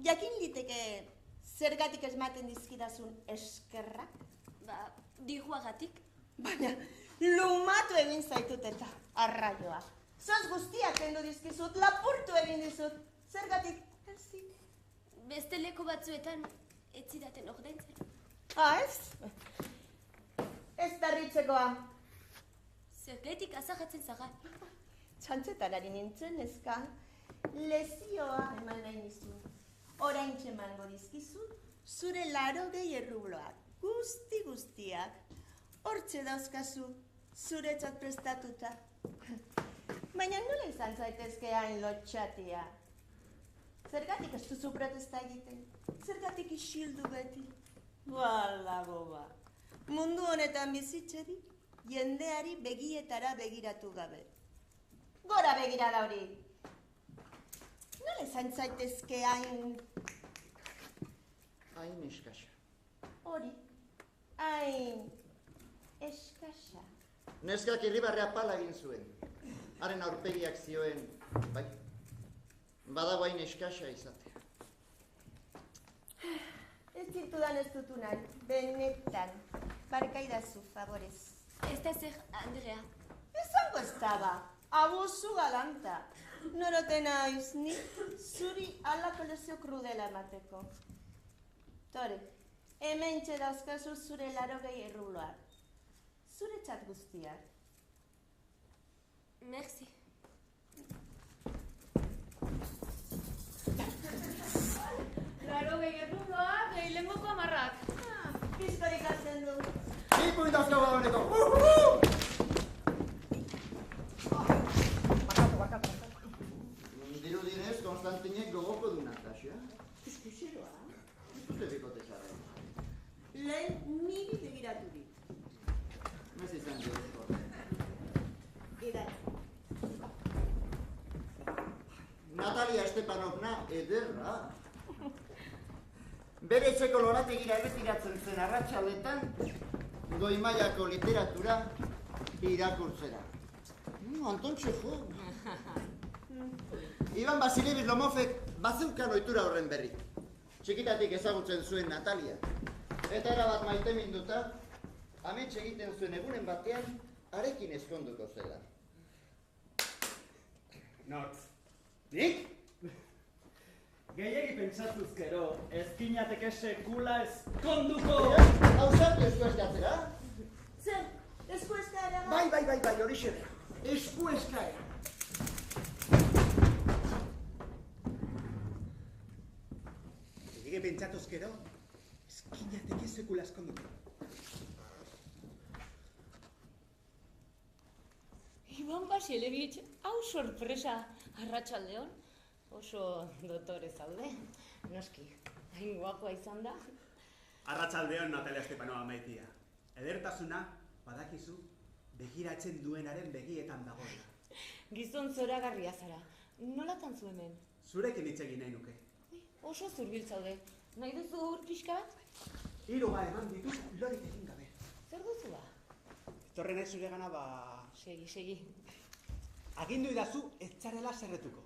Jakin liteke zergatik esmaten dizkidazun eskerrak? Ba, diruagatik. Baina, lumatu egin zaitut eta arraioa. Zoz guztiak kendu dizkizut, lapurtu egin dizut. Zergatik? Ez. Beste leku batzuetan ez zidaten ordaintzen. Ez? Ez darritzekoa. Zergatik azarratzen zara. Txantzetan ari nintzen, eska. Lezioa eman nahi nizun. Oraintxe emango dizkizut, zure 80 errubloak. Guztiak. Hortxe dauzkazu, zuretzat prestatuta. Baina nola izan zaitezke hain lotxatia? Zergatik ez duzu protesta egiten? Zergatik isildu beti? Bala goba. Mundu honetan bizitzeri, jendeari begietara begiratu gabe. Gora begirada hori! Nola izan zaitezke hain... Hain eskasa. Hori, hain... eskasa. Neskak irribarrea pala egin zuen. Haren aurpegiak zioen, bai, badago hain eskasa izatea. Ez zintudan ez dutu nahi, benetan. Barkaidazu, favorez. Ez da zer, Andrea. Ezango ez daba, abusu galanta. Norote naiz, ni zuri alako lezio krudela emateko. Tore, hementxe dauzkazu zure 80 errubloak. Zure txat guztiak. Merci. Laro errubloak, lehenengoko 10. Pizkorik hartzen du. Ipuin dauzkago dauneko! Diru dinez, Konstantinek gogoko du Natasia. Eskuseroa. Ez dute bikote txarra. Lehen niri begiratu dit. Ez izan dut. Edan. Natalia Stepanovna ederra. Bere etxeko lorategira erretiratzen zen arratsaldetan, goi mailako literatura irakurtzera. Anton Txehov. Ivan Vasilievich Lomofek bazeukan ohitura horren berri. Txikitatik ezagutzen zuen Natalia. Eta erabat maite minduta, amets egiten zuen egunen batean, harekin ezkonduko zela. Nortz. Nik? Gehiegi pentsatuz gero, ezkinateke sekula ezkonduko! Hausartu esku eskatzera? Zer, esku eskaera? Bai, horixe da. Esku eskaera. Gehiegi pentsatuz gero, ezkinateke sekula ezkonduko. Ivan Vasilievich, hau sorpresa, arratsaldeon. Oso dotore zaude, noski, hain guapoa izan da. Arratsaldeon Natalia Stepanova maitia. Edertasuna, badakizu, begiratzen duenaren begietan dagoela. Gizon zoragarria zara, nolatan zu hemen? Zurekin hitz egin nahi nuke. Oso zurbil zaude, nahi duzu ur pixka bat? 3 eman ditut lorik egin gabe. Zer duzu ba? Etorren ez zuregana Segi. agindu idazu ez zarela zerretuko.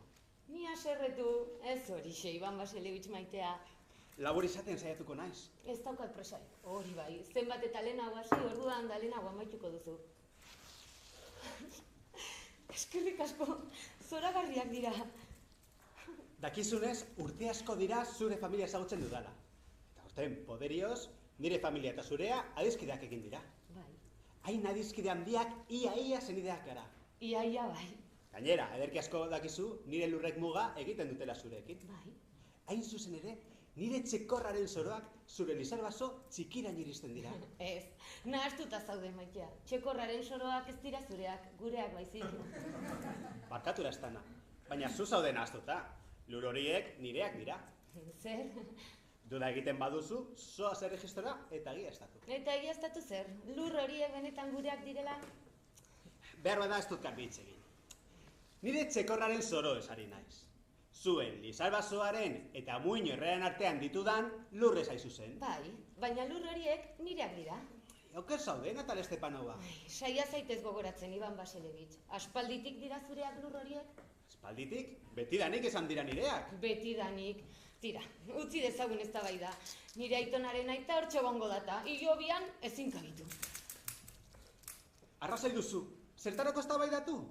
Ni haserretu, ez horixe, Ivan Vasilievich maitea. Labur izaten saiatuko naiz. Ez daukat presai, hori bai, zenbat eta lehenago hasi, orduan da lehenago amaituko duzu. Eskerrik asko, zoragarriak dira. Dakizunez, urte asko dira zure familia ezagutzen dudala. Eta horten, poderioz, nire familia eta zurea adiskideak egin dira. Bai. Hain adiskide handiak ia senideak gara. Ia bai. Gainera, ederki asko dakizu, nire lurrek muga egiten dutela zurekin. Bai. Hain zuzen ere, nire txekorraren soroak zure lizarbaso txikirain iristen dira. Ez, nahastuta zaude Maitea. Txekorraren soroak ez dira zureak, gureak baizik. Barkatu Lastana, baina zu zaude nahaztuta. Lur horiek nireak dira. Zer? Duda egiten baduzu, zoaz erregistrora eta egiaztatu. Eta egiaztatu zer? Lur horiek benetan gureak direla? Behar bada ez dut garbi hitz egin. Nire txekorraren soro esari naiz. Zuen lizarbasoaren eta muino herrean artean ditudan lurrez haizu zen. Bai, baina lur horiek nireak dira. Oker zaude, Natal Estepanova. Saia zaitez gogoratzen, Iban Baselevich. Aspalditik dira zureak lur horiek? Espalditik, betidanik esan dira nireak. Betidanik. Tira, utzi dezagun eztabaida. Nire aitonaren aita hortxe gongo data, hilobian ezin kabitu. Arrazoi duzu, zertarako eztabaidatu?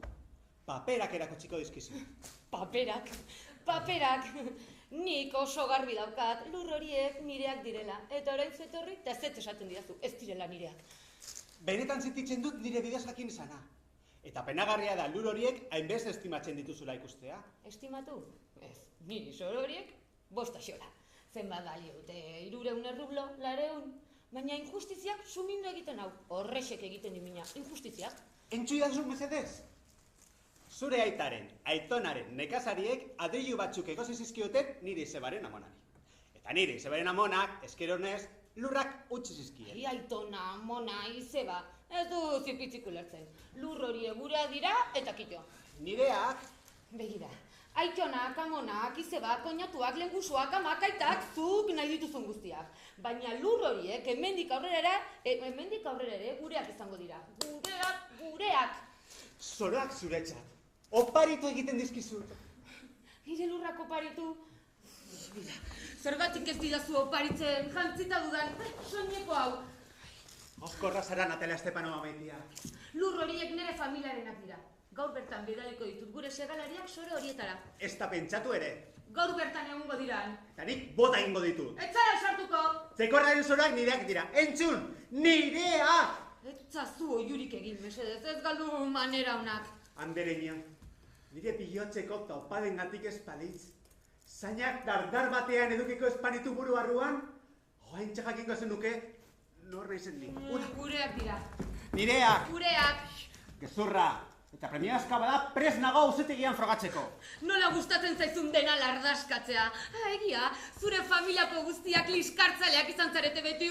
Paperak erakutsiko dizkizu. Paperak. Nik oso garbi daukat, lur horiek nireak direla. Eta orain zetorri, eta ez esaten didazu, ez direla nireak. Benetan sentitzen dut nire bidez jakin izana. Eta penagarria da lur horiek hainbeste estimatzen dituzula ikustea. Estimatu? Ez, niri soro horiek, bosta xola. Zenbat balio dute, 300 rublo, 200. Baina injustiziak sumindu egiten hau. Horrexek egiten dimina, injustiziak. Entxui dazu mesedez? Zure aitaren, aitonaren nekazariek adrilu batzuk egosi zizkioten nire izebaren amonari. Eta nire izebaren amonak, eskeronez, lurrak utzi zizkien. Ai, aitona, amona, izeba, ez du zipitzik ulertzen. Lur horiek gurea dira eta kito. Nireak, Begira, aitonak, amonak, izebak, koinatuak, lengusuak, amak, aitak, zuk nahi dituzun guztiak. Baina lur horiek hemendik aurrera ere gureak izango dira. Gureak. zoroak zuretzat. Oparitu egiten dizkizut. Nire lurrak oparitu. Bila, zergatik ez didazu oparitzen, jantzita dudan, soineko hau. Oskorra zara Natal Estepanova maitia. Lur horiek nire familiarenak dira. Gaur bertan bidaliko ditut gure segalariak sore horietara. Ez da pentsatu ere. Gaur bertan egongo diraan. Eta nik bota egingo ditut. Ez zara sartuko! Txekorraren zoroak nireak dira. Entzun! Nireak! Ez zazu oiurik egin, mesedez, ez galdu manera honak. Andereña, nire pilotzeko taupaden gatik espalitz. Zainak dardar batean edukiko espanitu buru barruan, joain txakakiko zenuke, nor nahi zen nik. Gureak dira. Nireak! Gureak! Gezurra! Eta premiazka bada pres nago auzetegian frogatzeko. Nola gustatzen zaizun dena lardaskatzea. Egia, zure familiako guztiak liskartzaleak izan zarete beti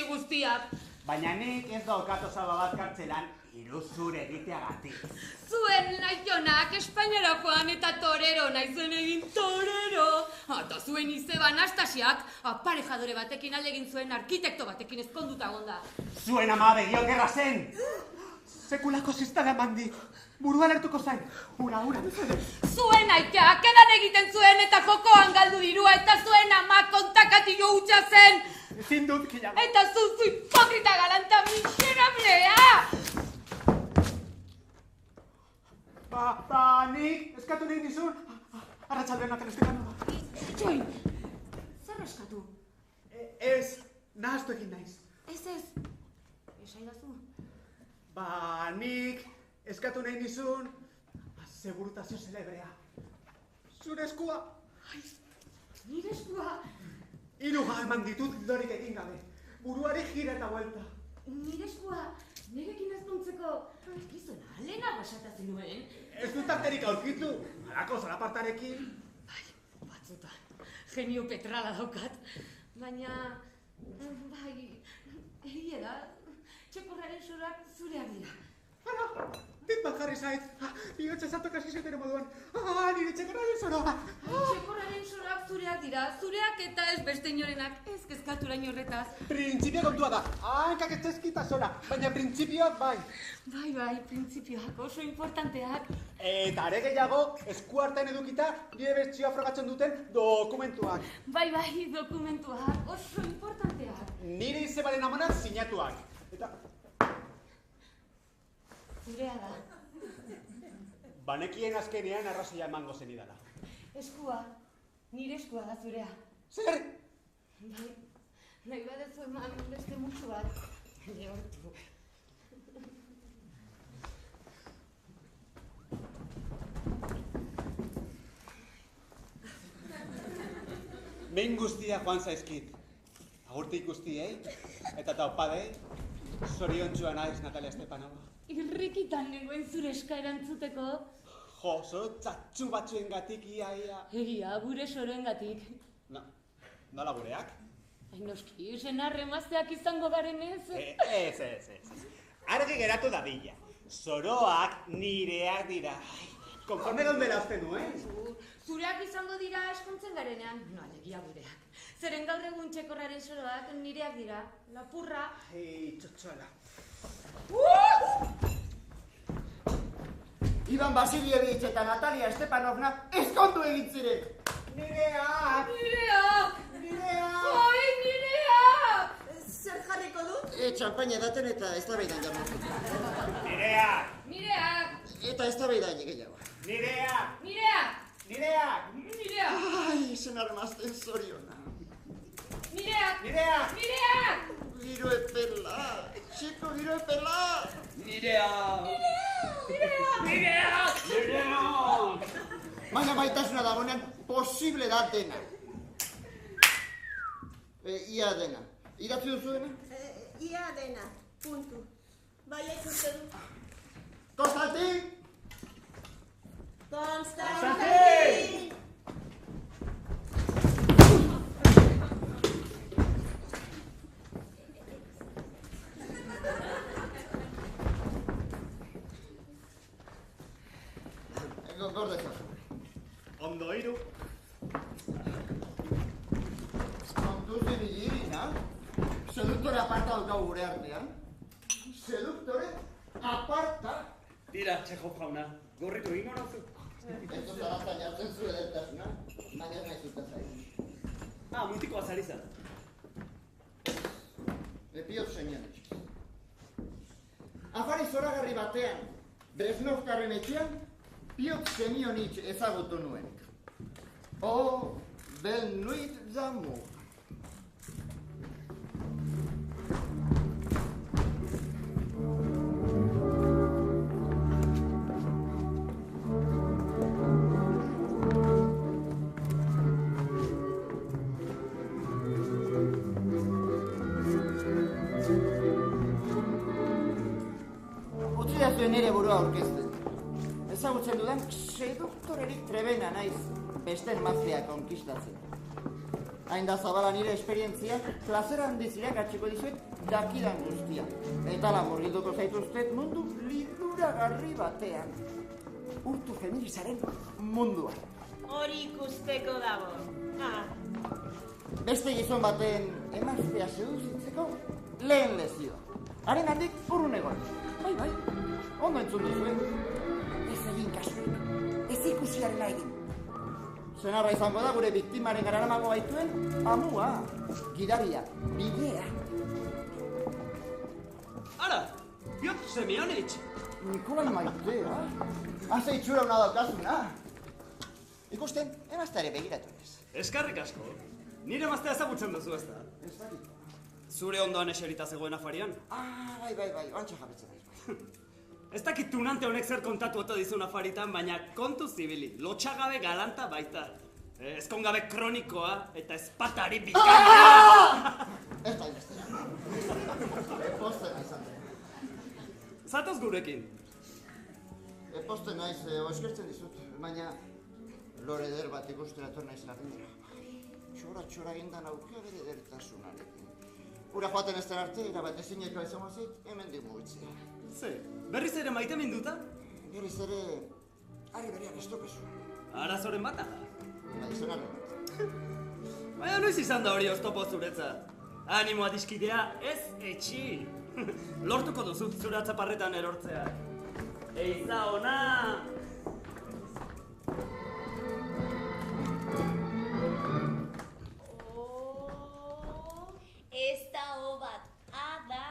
guztiak. Baina nik ez daukat osaba bat kartzelan, iruzur egiteagatik. Zuen aitonak Espainiarakoan eta torero naizen egin torero. Eta zuen izeba Anastasiak aparejadore batekin alegin zuen arkitekto batekin ezkonduta gonda. Zuen ama begiokerra zen! Sekulako ziztada mandik, buruan hartuko zain, ura, mesedez. Zuen aiteak edan egiten zuen eta jokoan galdu dirua eta zuen ama kontakatio hutsa zen. Ezin dut, kilago. Eta zu hipokrita galanta miserablea! Nik eskatu nahi dizun, arratsaldean Natal Estepanova. Itxoin, zer eskatu? Ez, nahaztu egin naiz. Ez, esaidazu. Nik eskatu nahi dizun, segurtazio celebrea. Zure eskua. Nire eskua. 3 eman ditut lorik egin gabe. Buruari gira eta vuelta. Nire eskua, nirekin ez duntzeko. Gizona, lehenago esatazen nuen. Ez dut arterik aurkitu, halako zalapartarekin. Bai, batzutan. Genio petrala daukat. Baina, bai, egia da, txekorraren soroak zureak dira. Hala, dit bat jarri zait. Biotza saltok hasi zetero moduan. Nire txekorraren zoroa. Txekorraren soroak zureak dira, zureak eta ez beste inorenak, ez kezkaturain horretaz. Printzipio kontua da, hankak ez tezkita sola, baina printzipioak bai. Bai, printzipioak oso importanteak. Eta are gehiago, esku hartan edukita, nire bertsioa frogatzen duten dokumentuak. Bai, dokumentuak oso importanteak. Nire izebaren amonak sinatuak. Eta Zurea da. Banekien azkenean arrazoia emango zenidala. Eskua, nire eskua da zurea. Zer? Bai, nahi badezu eman beste mutxu bat. Lehortu. Behin guztia joan zaizkit. Agurtik guztiei, eta taupadei, zoriontsuan naiz Natalia Stepanova. Irrikitan nengoen zure eska erantzuteko. Jo, zoro txatxu batzuengatik ia. Egia, gure soroengatik. Nola gureak? Ai noski, senar emazteak izango garenez. Ez. Argi geratu dadila. Zoroak nireak dira. Konforme gaudela azten nuen? Zureak izango dira eskontzen garenean. No, alegia gureak. Zeren gaur egun txekorraren soroak nireak dira. Lapurra. Ei, txotxola. Ivan Vasilievich eta Natalia Stepanovna eskondu egin ziren. Nireak! Oi, nireak! Zer jarriko dut? Txampaina edaten eta eztabaidan jamatu. Nireak! Eta eztabaidan gehiago. Nireak! Ai, senar emazten zoriona. Nireak! Giro epela, txiko giro epela. Baina maitasuna dagoenean posible da dena. Ia dena. Idatzi duzu dena? Ia dena, puntu. Bai, uste du. Konstantin! Konstantin! Gordeza. Ondo hiru. Kontuz ibili, na? Seduktore aparta daukagu gure artean. Seduktore aparta. Tira, Txekov jauna, gorritu egingo nauzu. Ez dut zaraztan jartzen zure deltasuna, baina ez nahi zuten zai. Mutikoa zari zen. Piotr Semyonitz. Afari zoragarri batean, Breznovkarren etxean, Piotr Semyonitz ezagutu nuen. Oh, belle nuit d'amour. Utziazuen nire burua aurkezten. Ezagutzen dudan seduktorerik trebena naiz beste emaztea konkistatzen. Hain da zabala nire esperientzia, plazera handiz irakatsiko dizuet dakidan guztia. Eta la murgilduko zaituztet mundu liduragarri batean. Urtu feminizaren munduan. Hori ikusteko dago. Beste gizon baten emaztea seduzitzeko lehen lezioa. Haren handik urrun egon. Bai, ondo entzun duzuen. Ez egin kasuik, ez ikusiarena egin. Senarra izango da gure biktimaren gararamago baituen amua, gidaria, bidea. Ara, Piotr Semyonitz! Nikolai maitea, haze itxura una daukazuna. Ikusten, emazteare begiratu ez. Eskarrik asko. Nire emaztea ezagutzen duzu ez da. Ez dakit. Zure ondoan eserita zegoen afarian. Bai, antxe jabetzen naiz. Ez dakit tunante honek zer kontatu oto dizun afaritan, baina kontu zibili, lotxagabe galanta baita. Ezkongabe kronikoa eta ezpatari bikaina. Ez da inbestera. Eposten naiz, Andrea. Zatoz gurekin. Eposten naiz, eskertzen dizut, baina lore eder bat ikusterator naiz jardinera. Txora gindan aukia bere edertasunarekin. Ura joaten ez den arte, irabat ezineko izango zait, hemen dimugitzea. Ze, berriz ere maite minduta? Berriz ere, ari berean ez tokezu. Arazoren bata? Bai, zenarren bat. Baina noiz izan da hori oztopo zuretzat. Animo adiskidea ez etxi. Lortuko duzu zure atzaparretan erortzea. Eiza ona! Ez da o bat, A da.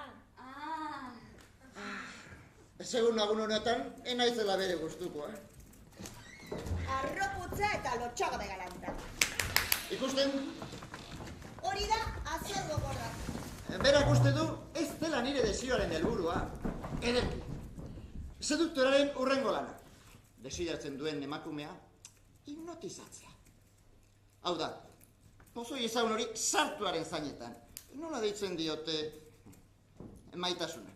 Segun nagun honetan, enaizela bere gustukoa. eta lotxaga de galanta. Ikusten, Hori da, azal gogorra. berak uste du ez dela nire desioaren helburua. Ederki. Seduktoraren urrengo lana. Desiatzen duen emakumea hipnotizatzea. Hau da, pozoi ezagun hori sartuaren zainetan. Nola deitzen diote maitasuna.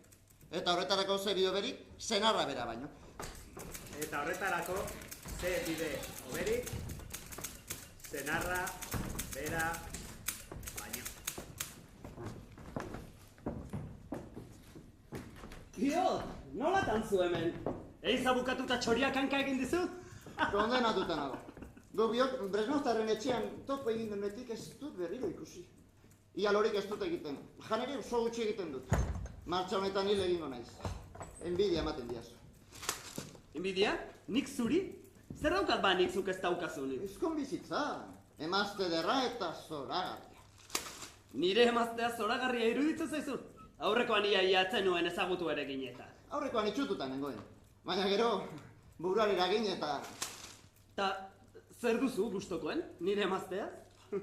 Eta horretarako ze bide berik, senarra bera baino. Eta horretarako, ze bide oberik, senarra, bera, baino. Kio, nola tantzu hemen? Eiza bukatuta txoriak hanka egin dizu? Kondenatuta nago. Gobiok, Bresnostarren etxean topo egin denetik ez dut berriro ikusi. Ia lorik ez dut egiten. Janeri oso gutxi egiten dut. Martxa honetan hil egingo naiz. Enbidia ematen diazu. Inbidia? Nik zuri? Zer daukat ba nik zuk ez daukazunik? Ezkon bizitza. Emazte derra eta zoragarria. Nire emaztea zoragarria iruditzen zaizu? Aurrekoan ia atzen nuen ezagutu ere gineta. Aurrekoan itxututan nengoen. Baina gero, buruari eragin eta... Ta zer duzu gustokoen, nire emaztea?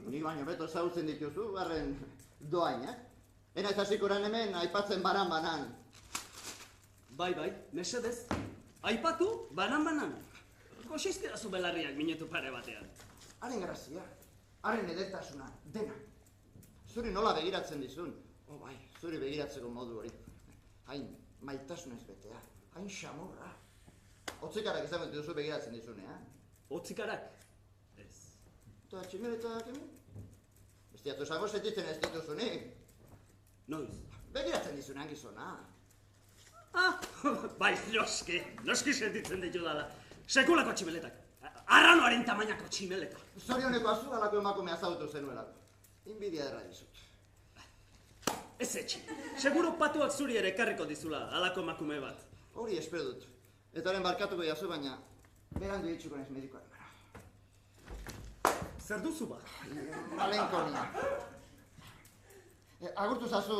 Ni baino beto ezagutzen dituzu, garren doainak. Ena ez hasikoran hemen aipatzen banan-banan. Bai, mesedez. Aipatu, banan-banan. Goxizkera zu belarriak minutu pare batean. Haren grazia, haren edertasuna, dena. Zuri nola begiratzen dizun? Oh bai, zuri begiratzeko modu hori. Hain maitasunez betea, hain xamurra. Otzikarak izango dituzu begiratzen dizunean. Otzikarak? Ez. Eta tximeletak hemen? Bestiatu esango sentitzen ez dituzunik. Noiz? Begiratzen dizunean gizona. Ah, bai, noski sentitzen ditudala. Sekulako tximeletak. Arranoaren tamainako tximeleta. Zorioneko azu alako emakumea zautu zenuelako. Inbidia derra dizut. Ez etxi. Seguro patuak zuri ere ekarriko dizula alako emakume bat. Hori espero dut. Eta haren barkatuko jazu, baina berandu ditxuko naiz medikoaren. Zer duzu ba? Malenkonia. Agurtu zazu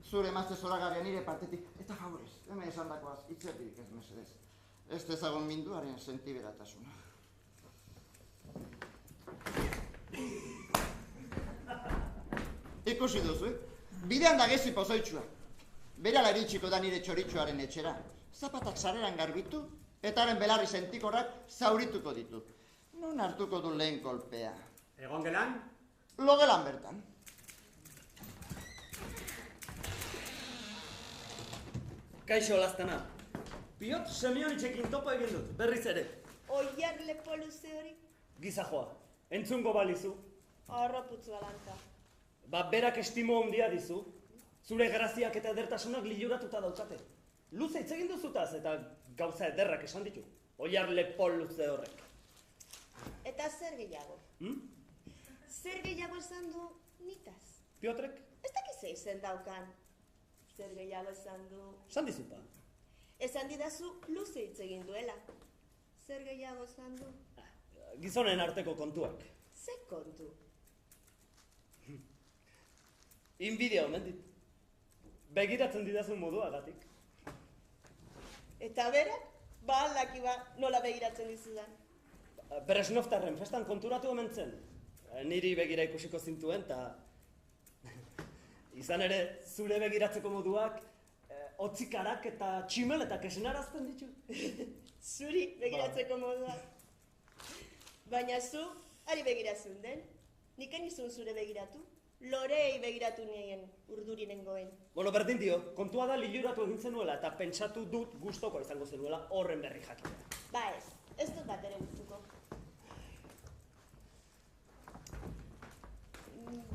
zure emazte zoragarria nire partetik. Eta favorez, hemen esan dakoaz, itzerdirik ez mesedez. Ez dezagon minduaren sentiberatasuna. Ikusi duzu, bidean da gezi pozoitxua. Berala iritsiko da nire txoritxoaren etxera. Zapatak sareran garbitu, eta haren belarri sentikorrak zaurituko ditu. Non hartuko du lehen kolpea? Egon gelan? Logelan bertan. Kaixo lastana. Piot Semionitzekin topo egin dut, berriz ere. Oiar lepo luze hori? Gizajoa, entzungo balizu. Arroputz galanta. Ba, berak estimo handia dizu. Zure graziak eta edertasunak liluratuta dautzate. Luze hitz egin duzutaz eta gauza ederrak esan ditu. Oiar lepo luze horrek. Eta zer gehiago? Zer gehiago esan du nitaz? Piotrek? Ez dakize izen daukan. Zer gehiago esan du... Esan dizuta. Esan didazu luze hitz egin duela. Zer gehiago esan du? Gizonen arteko kontuak. Ze kontu? Inbidia omen dit. Begiratzen didazun moduagatik. Eta berak? Ba, laki ba, nola begiratzen dizudan. Bresnovtarren festan konturatu omen zen. Niri begira ikusiko zintuen, eta... Izan ere, zure begiratzeko moduak, otzikarak eta tximeletak esenarazten ditu. Zuri begiratzeko moduak. Baina zu, ari begiratzen den. Niken izun zure begiratu. Lorei begiratu nien urdurinengoen. Bueno, berdin dio, kontua da liluratu egin zenuela eta pentsatu dut gustoko izango zenuela horren berri jakitea. Ba ez dut bat ere gustuko.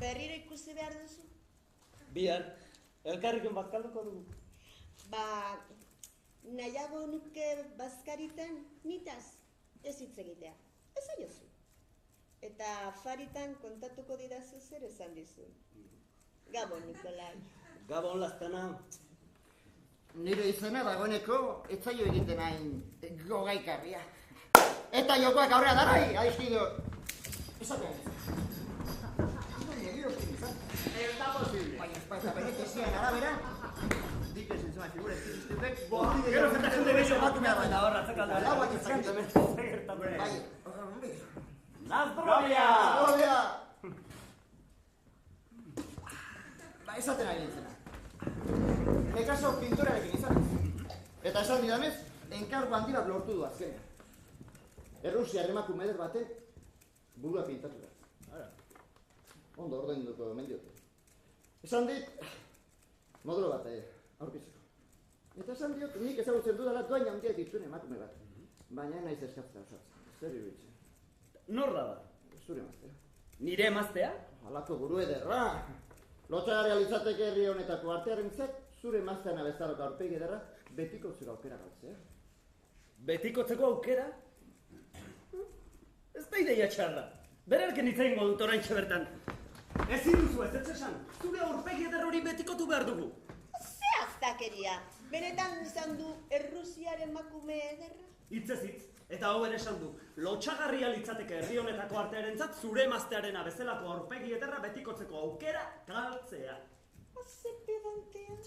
Berriro ikusi behar duzu? Bihar, elkarriken bazkalduko dugu. Ba, nahiago nuke bazkaritan nitaz ez hitz egitea. Ez aiozu. Eta afaritan kontatuko didazu zer esan dizu. Gabon, Nikolai. Gabon, lastana. Nire izena dagoeneko ez zaio egiten hain gogaikarria. Eta jokoak aurrea darai, aizkido. Esaten. Ez da posible. Baina espazta benetezian arabera. Dike zentzua figura eskizistupek. Gero zenta jende gehiago bat mea baina horra, Lauak izan. Bai, Bai, Azdrobia! Azdrobia! Esaten ari nintzena. Nekaso pintorearekin izan. Eta esan didanez, enkargo handi bat lortu du azkenean. Errusiar emakume eder batek burua pintatu da. Ondo ordainduko omen diote. Esan dit, modulo bat aurkitzeko. Eta esan diot, nik ezagutzen dudala doain handiak dituen emakume bat. Baina naiz eskatzea osatzen. Zer iruditzen? Norra da? Zure emaztea. Nire emaztea? Halako buru ederra. Lotxagarria litzateke herri honetako artearen zet, zure emaztean abezarok aurpegi ederra, betiko zura aukera galtzea. Betikotzeko aukera? Ez da ideia txarra. Bererken hitz egingo dut oraintxe bertan. Ezin duzu ez esan. Zure aurpegi eder hori betikotu behar dugu. Ze aztakeria. Benetan izan du Errusiaren emakume ederra? Hitzez hitz. Eta hau ere esan du, lotxagarria litzateke herri honetako artearentzat zure emaztearena bezalako aurpegi ederra betikotzeko aukera galtzea. Ze pedantea.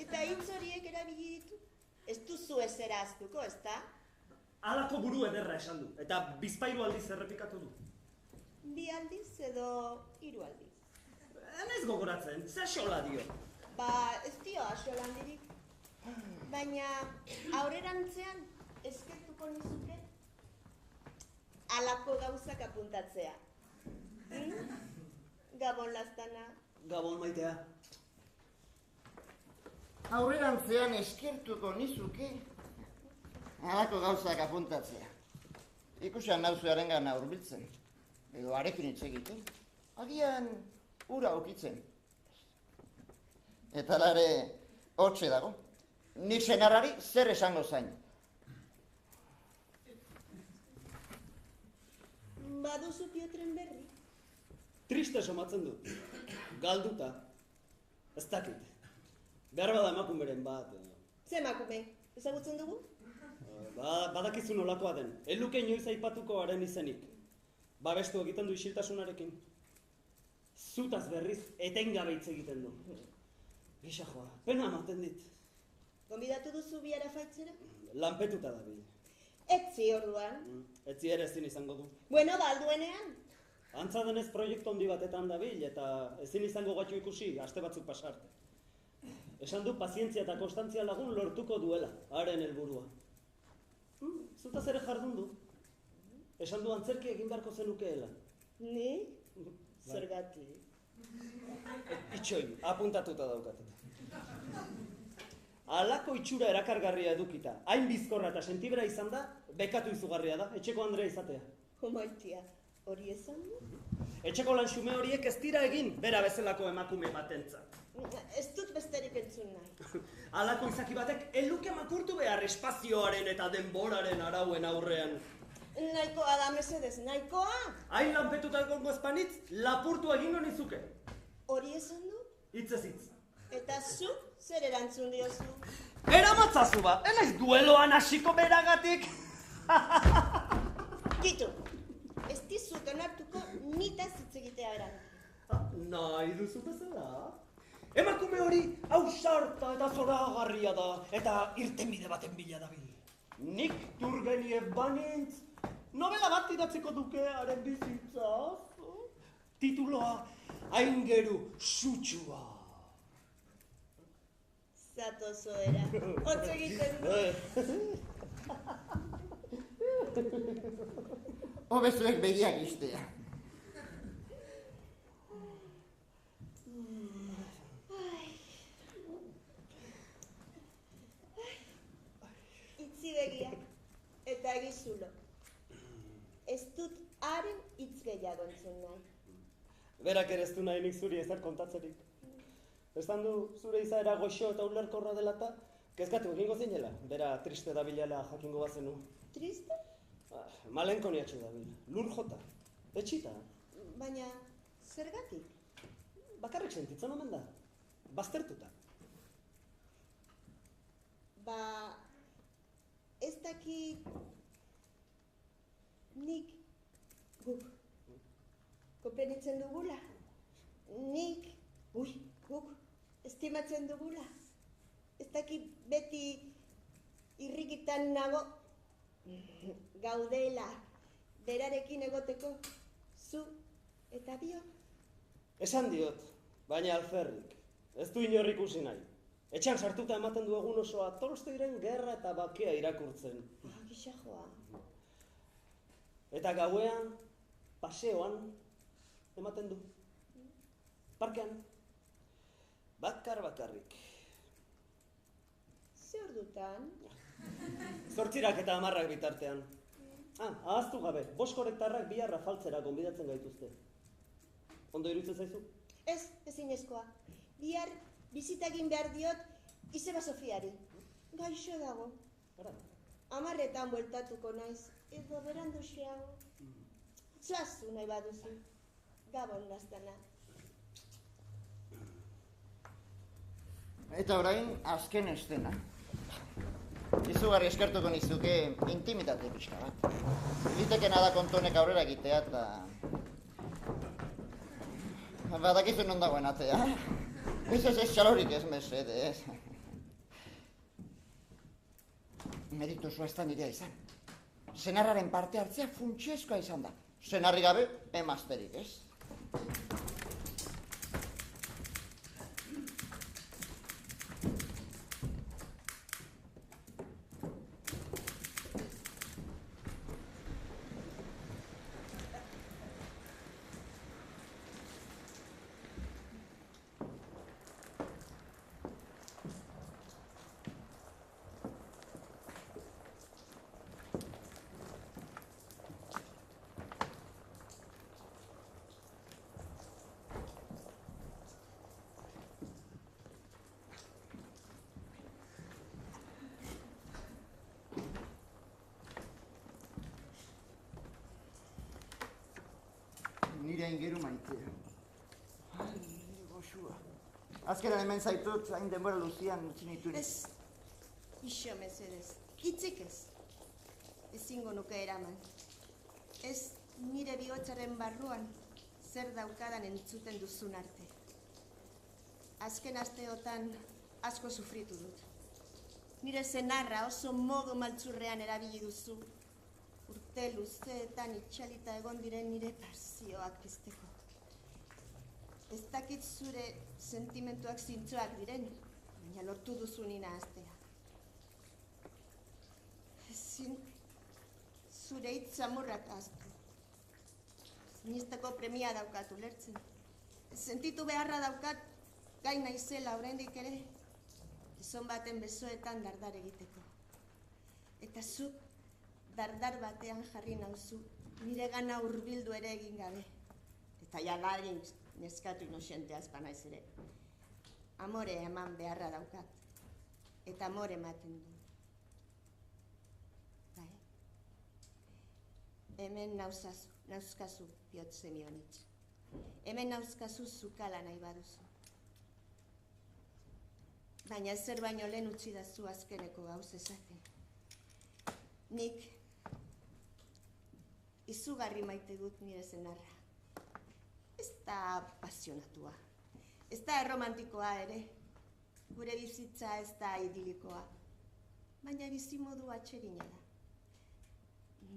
Eta hitz horiek erabili ditu? Ez duzu ezera aztuko, ezta? Halako buru ederra esan du, eta bizpahiru aldiz errepikatu du. 2 aldiz edo 3 aldiz? Naiz gogoratzen, ze xola dio. Ez dio axola handirik. Baina aurrerantzean eskertuko nizuke halako gauzak apuntatzea. Gabon lastana. Gabon maitea. Aurrerantzean eskertuko nizuke halako gauzak apuntatzea. Ikusian nauzuaren gana hurbiltzen, edo arekin hitz egiten, agian ura ukitzen. Eta lare hotxe dago, nik senarrari zer esango zain. Baduzu Piotren berri? Triste somatzen du. Galduta. Ez dakit. Behar bada emakumeren bat. Ze emakume? Ezagutzen dugu? Badakizu nolakoa den. Ez luke inoiz aipatuko haren izenik. Babestu egiten du isiltasunarekin. Zutaz berriz etengabe hitz egiten du. Gisa joa, pena ematen dit. Gonbidatu duzu bihar afaitzera? Lanpetuta dabil. Etzi orduan. Etzi ere ezin izango du. Bueno, alduenean. Antza denez proiektu handi batetan dabil eta ezin izango gatxo ikusi aste batzuk pasarte. Esan du pazientzia eta konstantzia lagun lortuko duela, haren helburua. Zutaz ere jardun du. Esan du antzerki egin beharko zenukeela. Ni? Zergatik. Itxoin, apuntatuta daukatet. Halako itxura erakargarria edukita, hain bizkorra eta sentibera izan da, bekatu izugarria da, etxeko Andrea izatea. Maitia, hori esan du? Etxeko lan xume horiek ez dira egin, bera bezalako emakume batentzat. Ez dut besterik entzun nahi. Halako izaki batek eluke makurtu behar espazioaren eta denboraren arauen aurrean. Nahikoa da mesedez, nahikoa? Hain lanpetuta egongo ezpanitz, lapurtu egingo nizuke. Hori esan du? Hitzez hitz. Eta zu, zer erantzun diozu? Eramatzazu ba, enaiz dueloan hasiko beragatik. Gitu, ez dizut onartuko nitaz hitz egitea beran. Nahi duzu bezala? Emakume hori ausarta eta zoragarria da, eta irtenbide baten bila dabil. Nik Turgeniev banintz, novela bat idatziko duke haren bizitzaz. Tituloa, Aingeru sutsua. Zatozo era, hotz egiten du. Hobezuek begiak iztea. Itzi begiak, eta egizulo. Ez dut haren hitz gehiago entzun nahi. Berak ere ez du nahi nik zuri ezer kontatzerik. Esan du zure izaera goxo eta ulerkorra dela eta kezkatu egingo zinela, bera triste dabilela jakingo bazenu. Triste? Malenkoniatxu dabil, lur jota, etxita. Baina, zergatik? Bakarrik sentitzen omen da, baztertuta. Ez dakit nik guk konpenitzen dugula. Nik guk estimatzen dugula. Ez dakit beti irrikitan nago gaudela berarekin egoteko. Zu eta biok. Esan diot, baina alferrik. Ez du inor ikusi nahi. Etxan sartuta ematen du egun osoa Tolstoiren gerra eta bakea irakurtzen. Gisa joa. Eta gauean, paseoan, ematen du. Parkean. Bakarrik. Ze ordutan? 8 eta 10 bitartean. Ahaztu gabe, 5 korektarrak bihar afaltzera gonbidatzen gaituzte. Ondo iruditzen zaizu? Ez, ezinezkoa. Bihar bizita egin behar diot Izeba Sofiari. Gaixo dago. 10etan bueltatuko naiz, edo beranduxeago. Zoazu nahi baduzu. Gabon gaztana. Eta orain, azken estena. Izugarri eskertuko nizuke intimitate pixka bat. Litekena da kontonek aurrera egitea eta... Badakizu non dagoen atea. Ez txalorik ez mesedez. Merituzu ez da nirea izan. Senarraren parte hartzea funtsezkoa izan da. Senarri gabe, emazterik, ez? Nire ingeru maitea. Goxua. Azkenan hemen zaitut, hain denbora luzian utzi nituen. Ez, iso mesedez, hitzik ez. Ezingo nuke eraman. Ez nire bihotzaren barruan zer daukadan entzuten duzun arte. Azken asteotan asko sufritu dut. Nire senarra oso modu maltzurrean erabili duzu. Urte luzeetan itxalita egon diren nire pasioak pizteko. Ez dakit zure sentimentuak zintzoak diren, baina lortu duzu nina astea. Ezin zure hitz amurrak ahaztu. Sinisteko premia daukat ulertzen. Sentitu beharra daukat gai naizela oraindik ere, gizon baten besoetan dardar egiteko. Eta zuk dardar batean jarri nauzu, nire gana hurbildu ere egin gabe. Eta jalarin neskatu inosenteaz banaiz ere. Amore eman beharra daukat. Eta amore ematen du. Bai. Hemen nauzkazu Piotr Semionitz. Hemen nauzkazu zukala nahi baduzu. Baina ezer baino lehen utzi dazu azkeneko gauz esaten. Nik izugarri maite dut nire senarra. Ez da pasionatua. Ez da erromantikoa ere. Gure bizitza ez da idilikoa. Baina bizimodu atsegina da.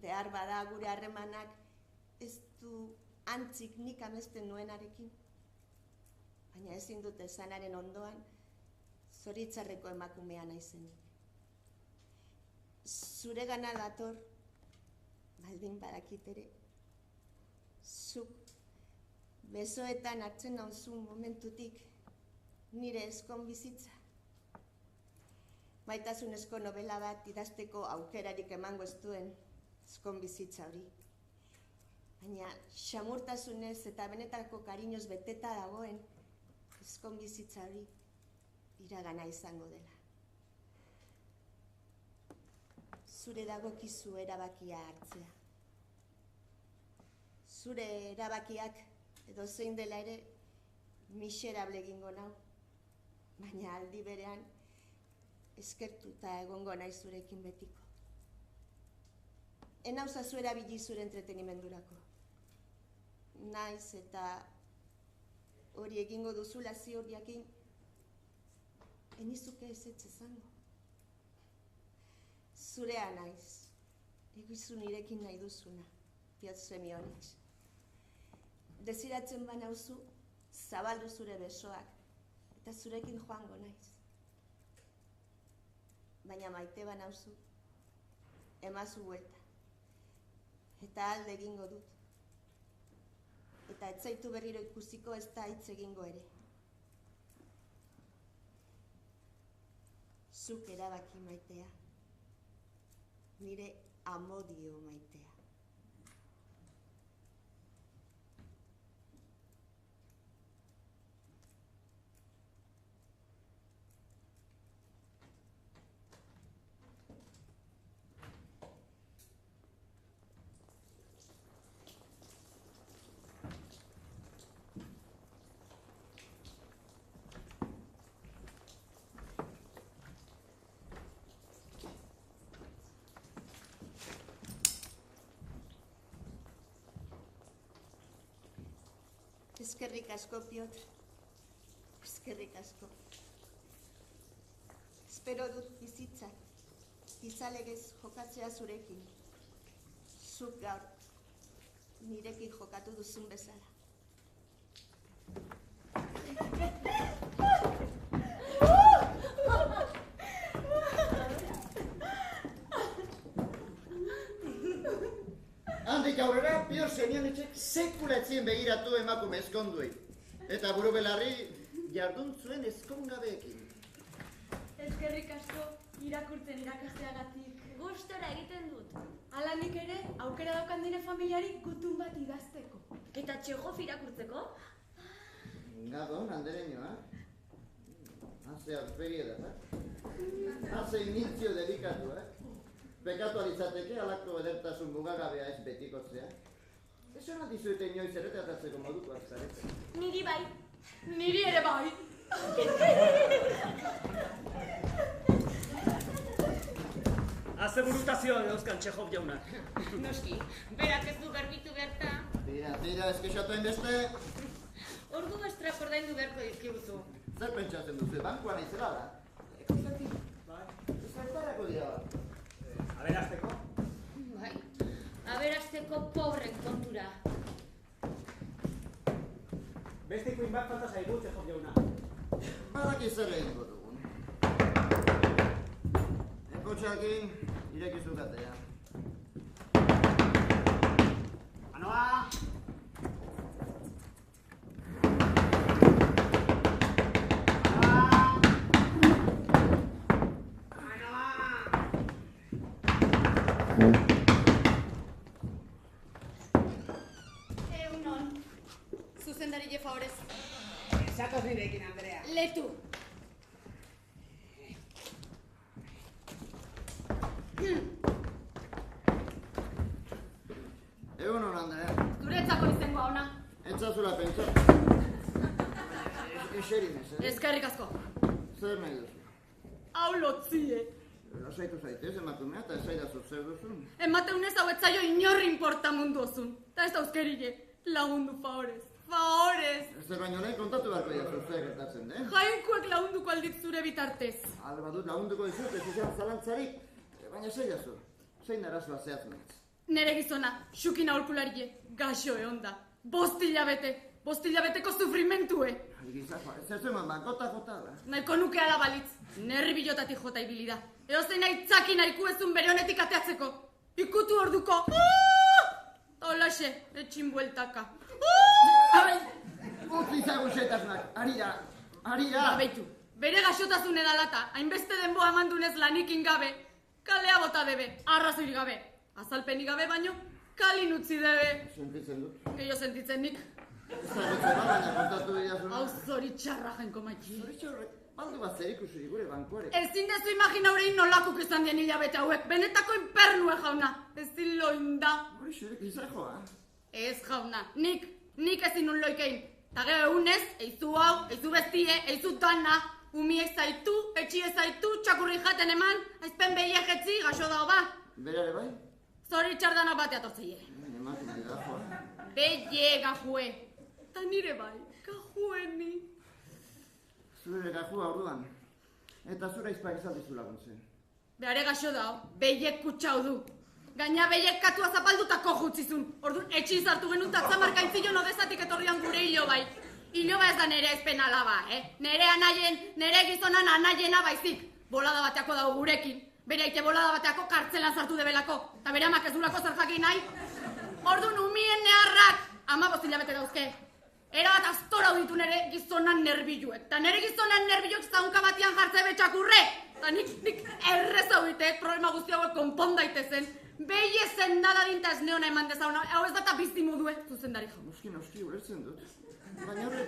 Behar bada gure harremanak ez du antzik nik amesten nuenarekin. Baina ezin dut esanaren ondoan zoritzarreko emakumea naizenik. Zure gana dator, baldin badakit ere, zuk besoetan hartzen nauzun momentutik nire ezkon bizitza. Maitasunezko novela bat idazteko aukerarik emango ez duen ezkon bizitza hori. Baina xamurtasunez eta benetako kariñoz beteta dagoen ezkon bizitza hori iragana izango dela. Zure dagokizu erabakia hartzea. Zure erabakiak edo zein dela ere miserable egingo nau, baina aldi berean eskertuta egongo naiz zurekin betiko. Enauzazu erabili zure entretenimendurako. Naiz eta hori egingo duzula ziur jakin, enizuke ezetz izango. Zurea naiz, egizu nirekin nahi duzuna, Piotr Semionitz. desiratzen banauzu, zabaldu zure besoak, eta zurekin joango naiz. Baina maite banauzu, emazu buelta, eta alde egingo dut. Eta ez zaitu berriro ikusiko, ez da hitz egingo ere. Zuk erabaki maitea, nire amodio maitea. Eskerrik asko, Piotr. Eskerrik asko. Espero dut bizitzak, gizalegez jokatzea zurekin. Zuk gaur, nirekin jokatu duzun bezala. Handik aurrera, Pior Semionicek sekula etzien begiratu emakume ezkonduei. Eta buru belarri jardun zuen ezkongabeekin. Eskerrik asko irakurtzen irakasteagatik. Gustora egiten dut. Hala nik ere, aukera daukan nire familiari gutun bat idazteko. Eta Txehov irakurtzeko? Gabon, andereñoa. Haze aurpegi edata. Haze initzio dedikatu, Bekatu alitzateke alako edertasun mugagabea ez betikotzea. Eso no dizuete inoiz erretratatzeko modukoak zarete. Niri bai. Niri ere bai. Aseburutazioa dauzkan Txehov jaunak. Noski, berak ez du garbitu berta. Tira, eskexatu hainbeste. Ordu estrak ordaindu beharko dizkiguzu. Zer pentsatzen duzu, bankuan izela da? Ekozatik. Bai. Zertarako dira bat? Aberasteko? Bai, aberasteko pobren kontura. Beste ikuin bat falta zaigu, Txehov jauna. Badaki zer egingo dugun. Ekotxeakin, irekizu katea. Anoa! Egunon. Zuzendari Jefaorez. Zatoz nirekin, Andrea. Letu. Egunon, Andrea. Zuretzako izangoa ona. Etzazula pentsa. Eseri mez, Eskerrik asko. Zer nahi duzu? Hau lotzie. Lasaitu zaitez, emakumea, eta ez zaidazu zer duzun. Emateunez hau etzaio inorri importa mundu ozun. Ta ez dauzkerile, lagundu faorez. Faorez! Zer baino nahi kontatu beharko jazu zer gertatzen, Jainkoek lagunduko aldik zure bitartez. Alba dut lagunduko dizut, ez izan zalantzarik, baina zei jazu, zein arazoa zehatz nahiz. Nere gizona, xukin aholkularie, gaxo egon da. 5 hilabeteko sufrimentue. Gizakoa, ez zuen bankota jota da. Nahiko nuke ala balitz, nerri bilotatik jota ibili da. Edozein aitzaki nahiko ezun bere honetik ateatzeko. Ikutu orduko. Olaxe, etxin bueltaka. Utzi zagun xetasunak, harira. Beitu, bere gaxotasun edalata, hainbeste denboa amandunez lanikin gabe, kalea bota debe, arrazoirik gabe. Azalpenik gabe baino, kalin utzi debe. Sentitzen dut. Gehiago sentitzen nik. Ezagutzen da, baina kontatu didazuna. Hau zoritxarra jainko maitxi. Zoritxarrek, baldu bat zer ikusi gure bankuarek. Ezin dezu imaginaurei nolakuk izan dien hilabete hauek, benetako infernue jauna. Ezin loinda. Hori xerek izajoa. Ez jauna, nik ezin nun loikein. Ta gero egunez, eizu hau, eizu bestie, eizu dana. Umiek zaitu, etxie zaitu, txakurri jaten eman, aizpen behiek etzi, gaxo dao ba. Berare bai? Zoritxardana batea tortzeie. Emakume gajoa. Beie gajue. Ta nire bai, gajueni. Zure gajua orduan. Eta zure izpak izaldizu laguntzen. Beare gaxo dao, behiek kutsau du. Gaina behiek katua zapaldutako jutzizun. Orduan, etxi zartu genuen tatzamarka intzillo nodezatik etorri bai. Iloba ez da nere ezpen alaba, Nere gizonan anaiena baizik. Bolada bateako dago gurekin. Bere aite bolada bateako kartzelan sartu debelako. Eta bere amak ez durako zer jakin nahi. Orduan umien neharrak 15 hilabete dauzke. Erabat astora ditu nere gizonan nerbiluek. Eta nere gizonan nerbiluek zaunka batian jartze betxakurre. Eta nik errez hau ditek, problema guzti hauek konpon daitezen. Behi ezen nada dinta ez neona eman dezauna. Hau ez data bizti modue, zuzendari jaun. Noski, ulertzen dut. Baina horre,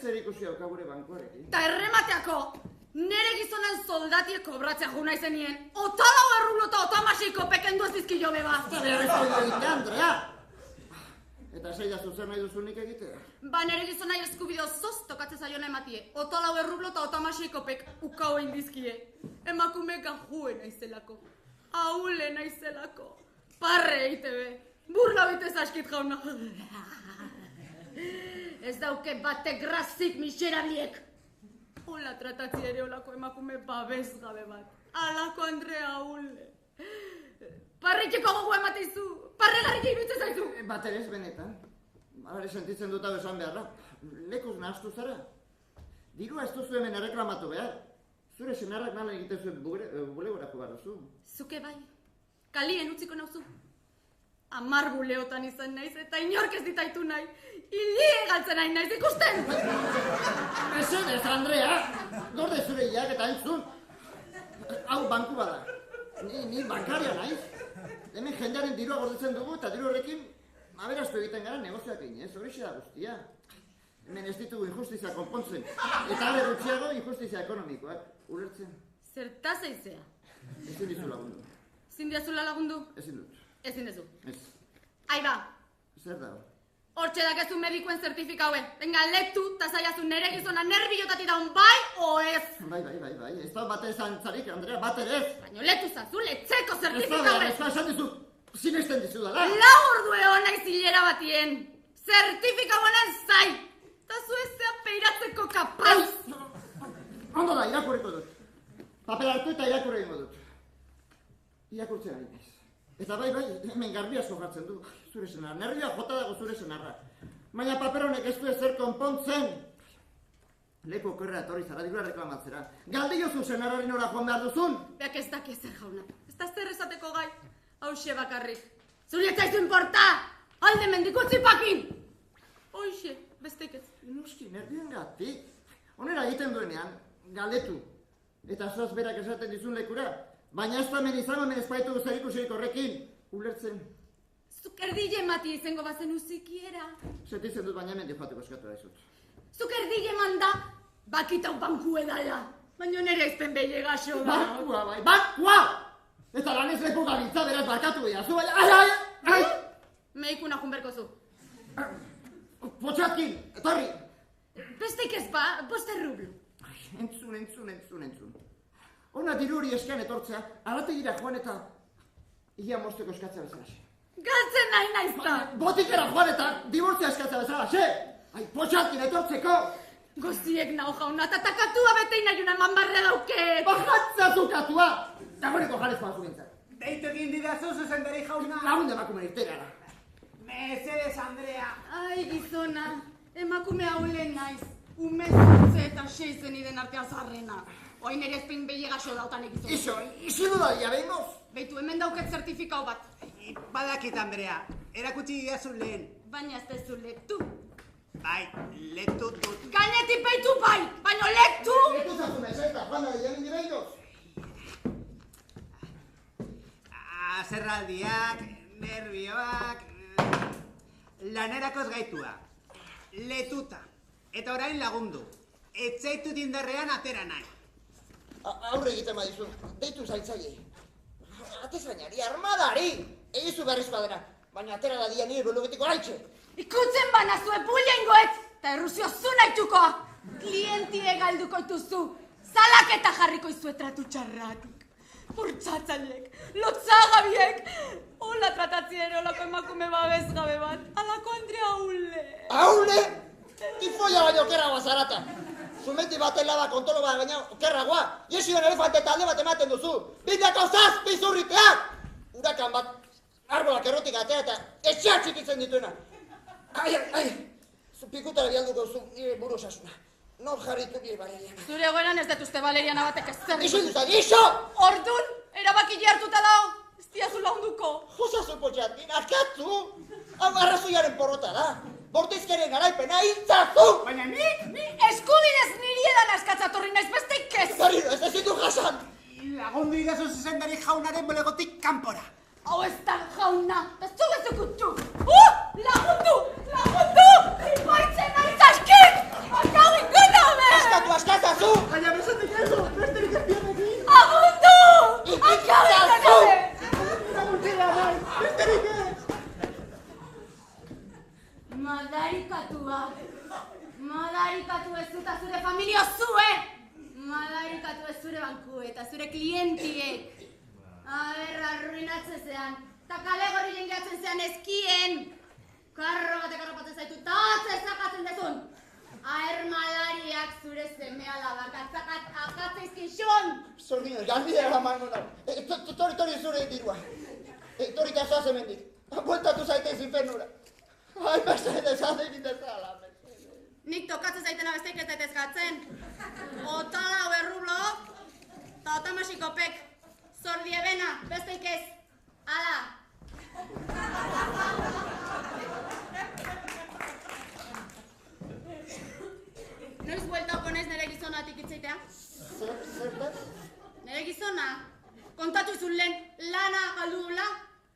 zer ikusi hauka gure bankuarekin. Ta erremateako, nere gizonan soldatiek kobratzea juna izenien, otalau errublo eta otamasiko pekendu ez dizkilo beba. Eta beharrezko egitea, Andrea! Eta zeida zuzen nahi duzunik egitea? Ba, nere gizonai eskubide osoz tokatzen zaiona ematie, otalau errublo eta otamasiko pek ukau indizkie. Emakume gajuen aizelako, haule naizelako, parre eitebe, burla bitez askit jauna. Ez dauke batek grazik miserabliek. Hola tratatzi ere olako emakume babes gabe bat. Alako Andrea Ule. Parritxeko gogo emateizu. Parregarrik iruditzen zaizu. Baterez benetan. Bare sentitzen dut hau esan beharra. Lekuz nahaztu zara. Dirua ez duzu hemen erreklamatu behar. Zure senarrak nala egiten zuen bulegorako behar duzu. Zuke bai. Kalien utziko nauzu. 10 buleotan izan naiz eta inork ez ditaitu nahi. Ilie galtzen nahi naiz ikusten! Mesedez, Andrea! Gorde zure iak eta entzun! Hau banku bada. Ni bankaria naiz. Hemen jendearen dirua gordetzen dugu eta diru horrekin aberastu egiten gara negozioak inez, horixe da guztia. Hemen ez ditugu injustizia konpontzen. Eta ale gutxiago injustizia ekonomikoak. Ulertzen? Zertaz eizea. Ezin dizu lagundu. Zin diazula lagundu? Ezin dut. Ezin dezu. Ez. Aiba! Zer da? Hortxe dakezu medikuen zertifikaue. Venga, lektu, eta zaiazu nere gizona nerbiotati daun bai o ez. Bai. Ez da bate zantzarik, Andrea, bater ez. Baina lektu zazu, letzeko Ez da, zertifikaue. esan dizu, sinesten dizu dala. Lau ordu egon naiz hilera batien. Zertifikauen zai. Eta zu ezea peiratzeko kapaz. Ondo da, irakurriko dut. Papel hartu eta irakurri egingo dut. Irakurtzen ari naiz. Eta bai, hemen garbi asko jartzen du. Zure senarra, nervioa jota dago zure senarra. Baina paper honek ez du ezer konpontzen. Leku okerra etorri zara, dirua reklamatzera. Galdiozu senarraren ora joan behar duzun. Beak ez daki ezer jauna. Ez da zer esateko gai. Hauxe bakarrik. Zuri ez zaizu importa! Alde mendikutzi pakin! Hoxe, bestek ez. Noski, nervioen gatik. Honera egiten duenean, galdetu. Eta zoaz berak esaten dizun lekura. Baina ez da hemen izango hemen espaitu zer ikusirik horrekin. Ulertzen. Zuk erdile mati izango bazen uzikiera. Sentitzen dut baina hemen joateko eskatu daizut. Zuk erdile manda, bakitau banku edala. Baina nere ezpen behi gaxo da. Bankua bai, bankua! Eta lan ez leku gabiltza beraz barkatu behar. Zu baina, ai! Meikuna junberko zu. Potxatkin, etorri! Bestek ez ba, boste rublu. Entzun. Ona diru hori eskean etortzea, alategira joan eta ia mosteko eskatzea bezala. Galtzen nahi naizta! Botikera joan eta dibortzia eskatzea bezala, Ai, potxatkin etortzeko! Goziek nau jauna, eta takatua betein nahi eman barra dauket! Bajatza zukatua! Dagoeneko jarez joan zugintzen. Deitu egin didazu zuzendari jauna. Lagun emakume irterara. Mesedez, Andrea. Ai, gizona, emakume haulen naiz. Umezutze eta seizen iden artea zarrena. Oain ere ezpein behi gaxo dautan egizona. Iso dudalia behingoz? Beitu, hemen dauket zertifikau bat. Badakit, Andrea. Erakutsi didazu lehen. Baina ez dezu lektu. Bai, lektu dut. Gainetik beitu bai, baina lektu! Lektu zazu meseta, joan da diamin dibeikoz. Zerraldiak, nervioak... Lanerakoz gaitua. Letuta. Eta orain lagundu. Etzaitut indarrean atera nahi. Aurre egiten badizun, deitu zaitzaile. Atezainari, armadari! Egizu berriz badera, baina atera da dia nire belugetiko haitxe. Ikutzen banazue bulengoet, eta erruzio zu nahitukoa. Klientie galduko ituzu, zalaketa jarriko izu etratu txarratik. Burtsatzaileek, lotzagabiek, hola tratatzi ere olako emakume babez gabe bat, alako Andrea Ule. Aule! Tifoia baino okerragoa zarata. Zumeti baten laba kontolo bat baina okerragoa. Jesioen elefante talde bat ematen duzu. Bindako zazpi zurriteak! Urakan bat, arbolak errotik atea eta etxeak txikitzen dituena. Ai, putara bialduko zu nire buru osasuna. Nor jarritu nire Valeriana. Zure egoeran ez detuzte Valeriana batek ezer. Iso duzak, iso! Ordun, erabaki hartuta dago. Ez diazu launduko. Josazu potxatin, akatzu! Hau arrazoiaren porrota da. Bortizkeren garaipena hiltzazu! Baina nik? Ni eskubidez niri edan askatzatorri naiz besteik ez. Berriro, ez ditu jasan! Lagundu idazu zuzendari jaunaren bulegotik kanpora. Hau ez da jauna, ez zugezukutxu. Lagundu! Lagundu! Ipatzen nahi zaskit! Akau ikuna be! Askatzazu! Baina besatik ez du, besterik ez bienekin. Agundu! Akau ikuna be! Laguntzea nahi, besterik ez. Madarikatu ez zuta zure familia zue! Madarikatu ez zure banku eta zure klientiek. Aber, arruinatzen zean, eta kale gorri jengeatzen zean eskien. Karro batek arropatzen zaitu, eta atze zakatzen dezun. Aher malariak zure seme alabak, akatzeizkin xon! Zordino, galbidea eramango da. Tori zure dirua. Tori kasoaz hemendik. Bueltatu zaitez infernura. Ai, mesedez, egin dezala. Nik tokatzen zaitena besteik ez daitez gatzen. Otala berrublo, eta otamasikopek. Zordie bena, besteik ez. Ala! Noiz bueltauko naiz nire gizonatik itzeitea? Zer da? Nire gizona? Kontatu izun lehen lana galdu dula?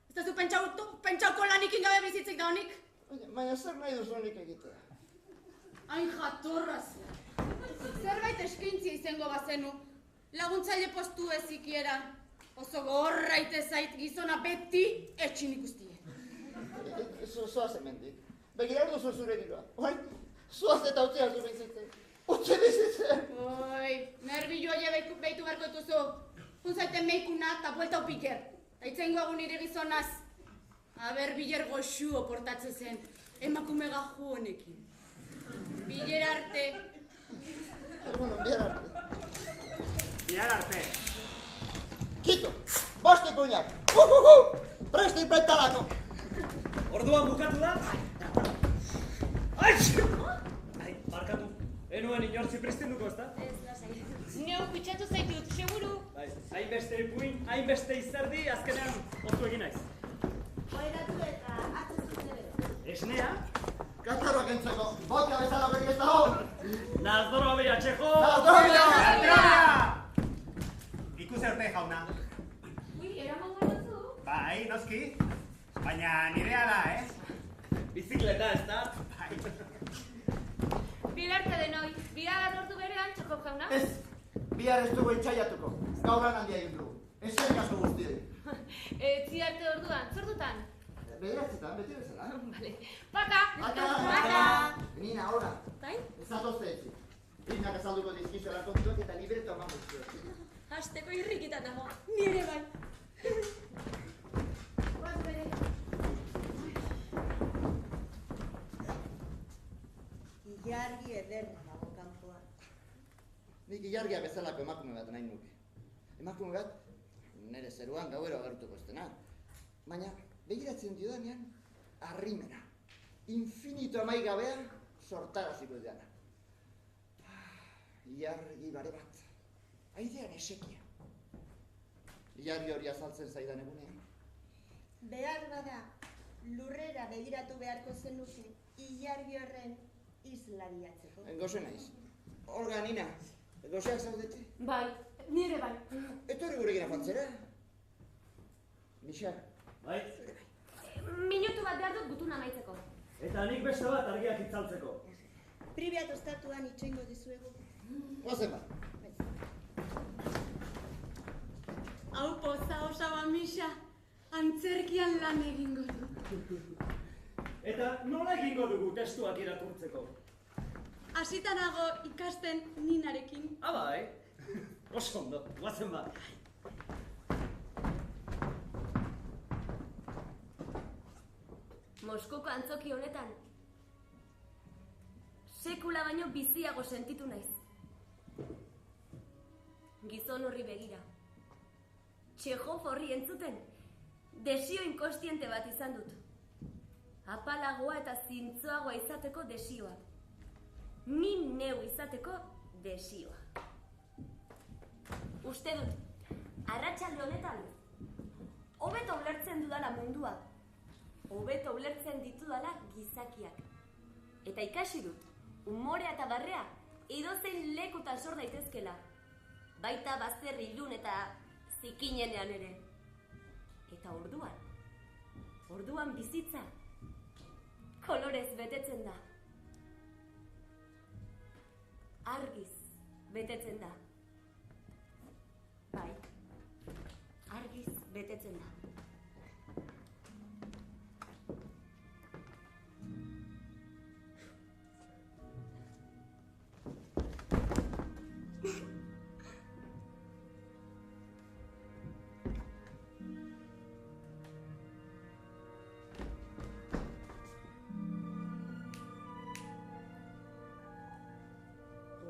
Ez da zu pentsauko lanikin gabe bizitzik da honik? Baina zer nahi duzu honik egitea? Hain jatorra zuen. Zerbait eskaintzia izango bazenu. Laguntzaile postu ezikiera. Oso gorraite zait gizona beti etxin ikustie. Zoaz hemendik. Begirar duzu zure dirua. Oain, zoaz eta utzea zu behizitzen. Utze bizitzen. Oi, nervio joie behitu beharko dituzu. Unzaiten meikuna eta buelta upiker. Aitzen goagun nire gizonaz. Aber, biler goxu oportatzen zen. Emakume gaju honekin. Biler arte. Bueno, bihar arte. Bihar arte. Kito, bost ikuñak. Presti prentalako. Orduan bukatu da? Aitz! Ai, barkatu. Enuen inortzi prestenduko, ez da? Ez, lasai. Neu kutsatu zaitut, seguru. Bai, hainbeste ipuin, hainbeste izerdi, azkenean otu egin naiz. Oeratu eta atzez zuzero. Esnea? Katarroak entzeko, botka bezala berri ez dago. Nazdoro aberatxeko! Ikusi arte jauna. Ui, eraman gaitu. Bai, noski. Baina nirea da, ez? Bizikleta, ez da? Bai. Bilarte denoi, bihar lortu berean, Txokop jauna. Ez, bihar ez dugu itxaiatuko. Gauran handia egin dugu. Ez zen asko guztiei. Etzi arte orduan, zer dutan? Bederatzetan, beti bezala. Vale. Paka! Paka! Nina, ahora. Bai? Ez zatozte etzi. Inak azalduko dizkizuela kontuak eta libreto eman guztio. Hasteko irrikitan dago, nire bai. Goaz bere. Ilargi ederra dago kanpoan. Nik ilargia bezalako emakume bat nahi nuke. Emakume bat, nire zeruan gauero agertuko estena. Baina, begiratzen diodanean, arrimena. Infinito amaigabea sortaraziko dena. Ilargi bare bat. Aidean esekia. Ilargi hori azaltzen zaidan egunean. Behar bada, lurrera begiratu beharko zenuke, ilargi horren islariatzeko. Goze naiz. Olga, Nina, gozeak zaudete? Bai, nire bai. Etorri gurekin afantzera? Mixa, Bai? Minutu bat behar dut gutuna amaitzeko. Eta nik beste bat argiak itzaltzeko. Pribiat ostatuan itxoingo dizuegu. gozen bat. Hau poza osaba misa, antzerkian lan egingo du. Eta nola egingo dugu testuak irakurtzeko? Hasita nago ikasten Ninarekin. Bai, oso ondo, guazen bat. Moskoko antzoki honetan, sekula baino biziago sentitu naiz. Gizon horri begira. Txehov horri entzuten, desio inkostiente bat izan dut. Apalagoa eta zintzoagoa izateko desioa. ni neu izateko desioa. Uste dut, arratsalde honetan, hobeto ulertzen dudala mundua, hobeto ulertzen ditudala gizakiak. Eta ikasi dut, umorea eta barrea edozein lekutan sor daitezkela, baita bazter ilun eta zikinenean ere. Eta orduan bizitza, kolorez betetzen da. Argiz betetzen da. Bai, argiz betetzen da.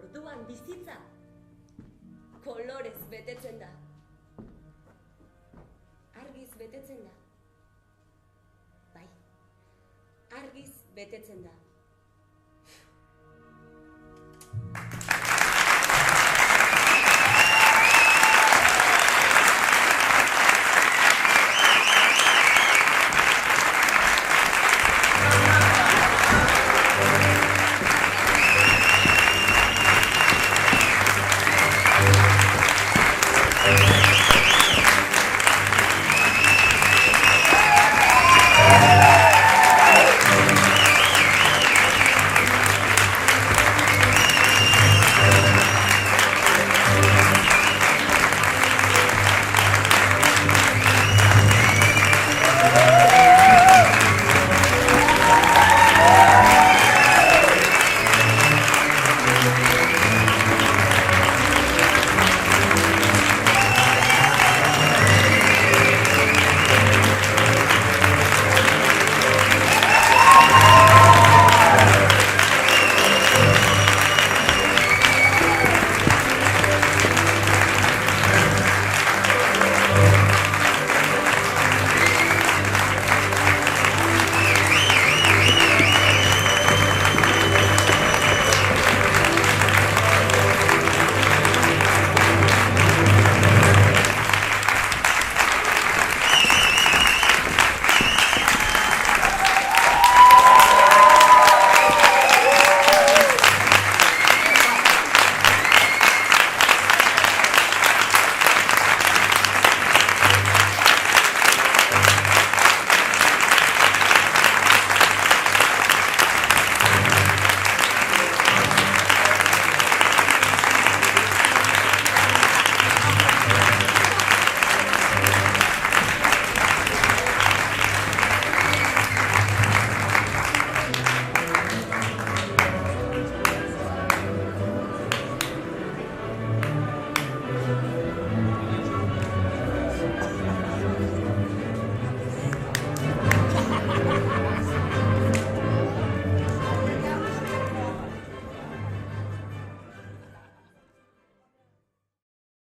Orduan bizitza, kolorez betetzen da. Argiz betetzen da. Bai, argiz betetzen da.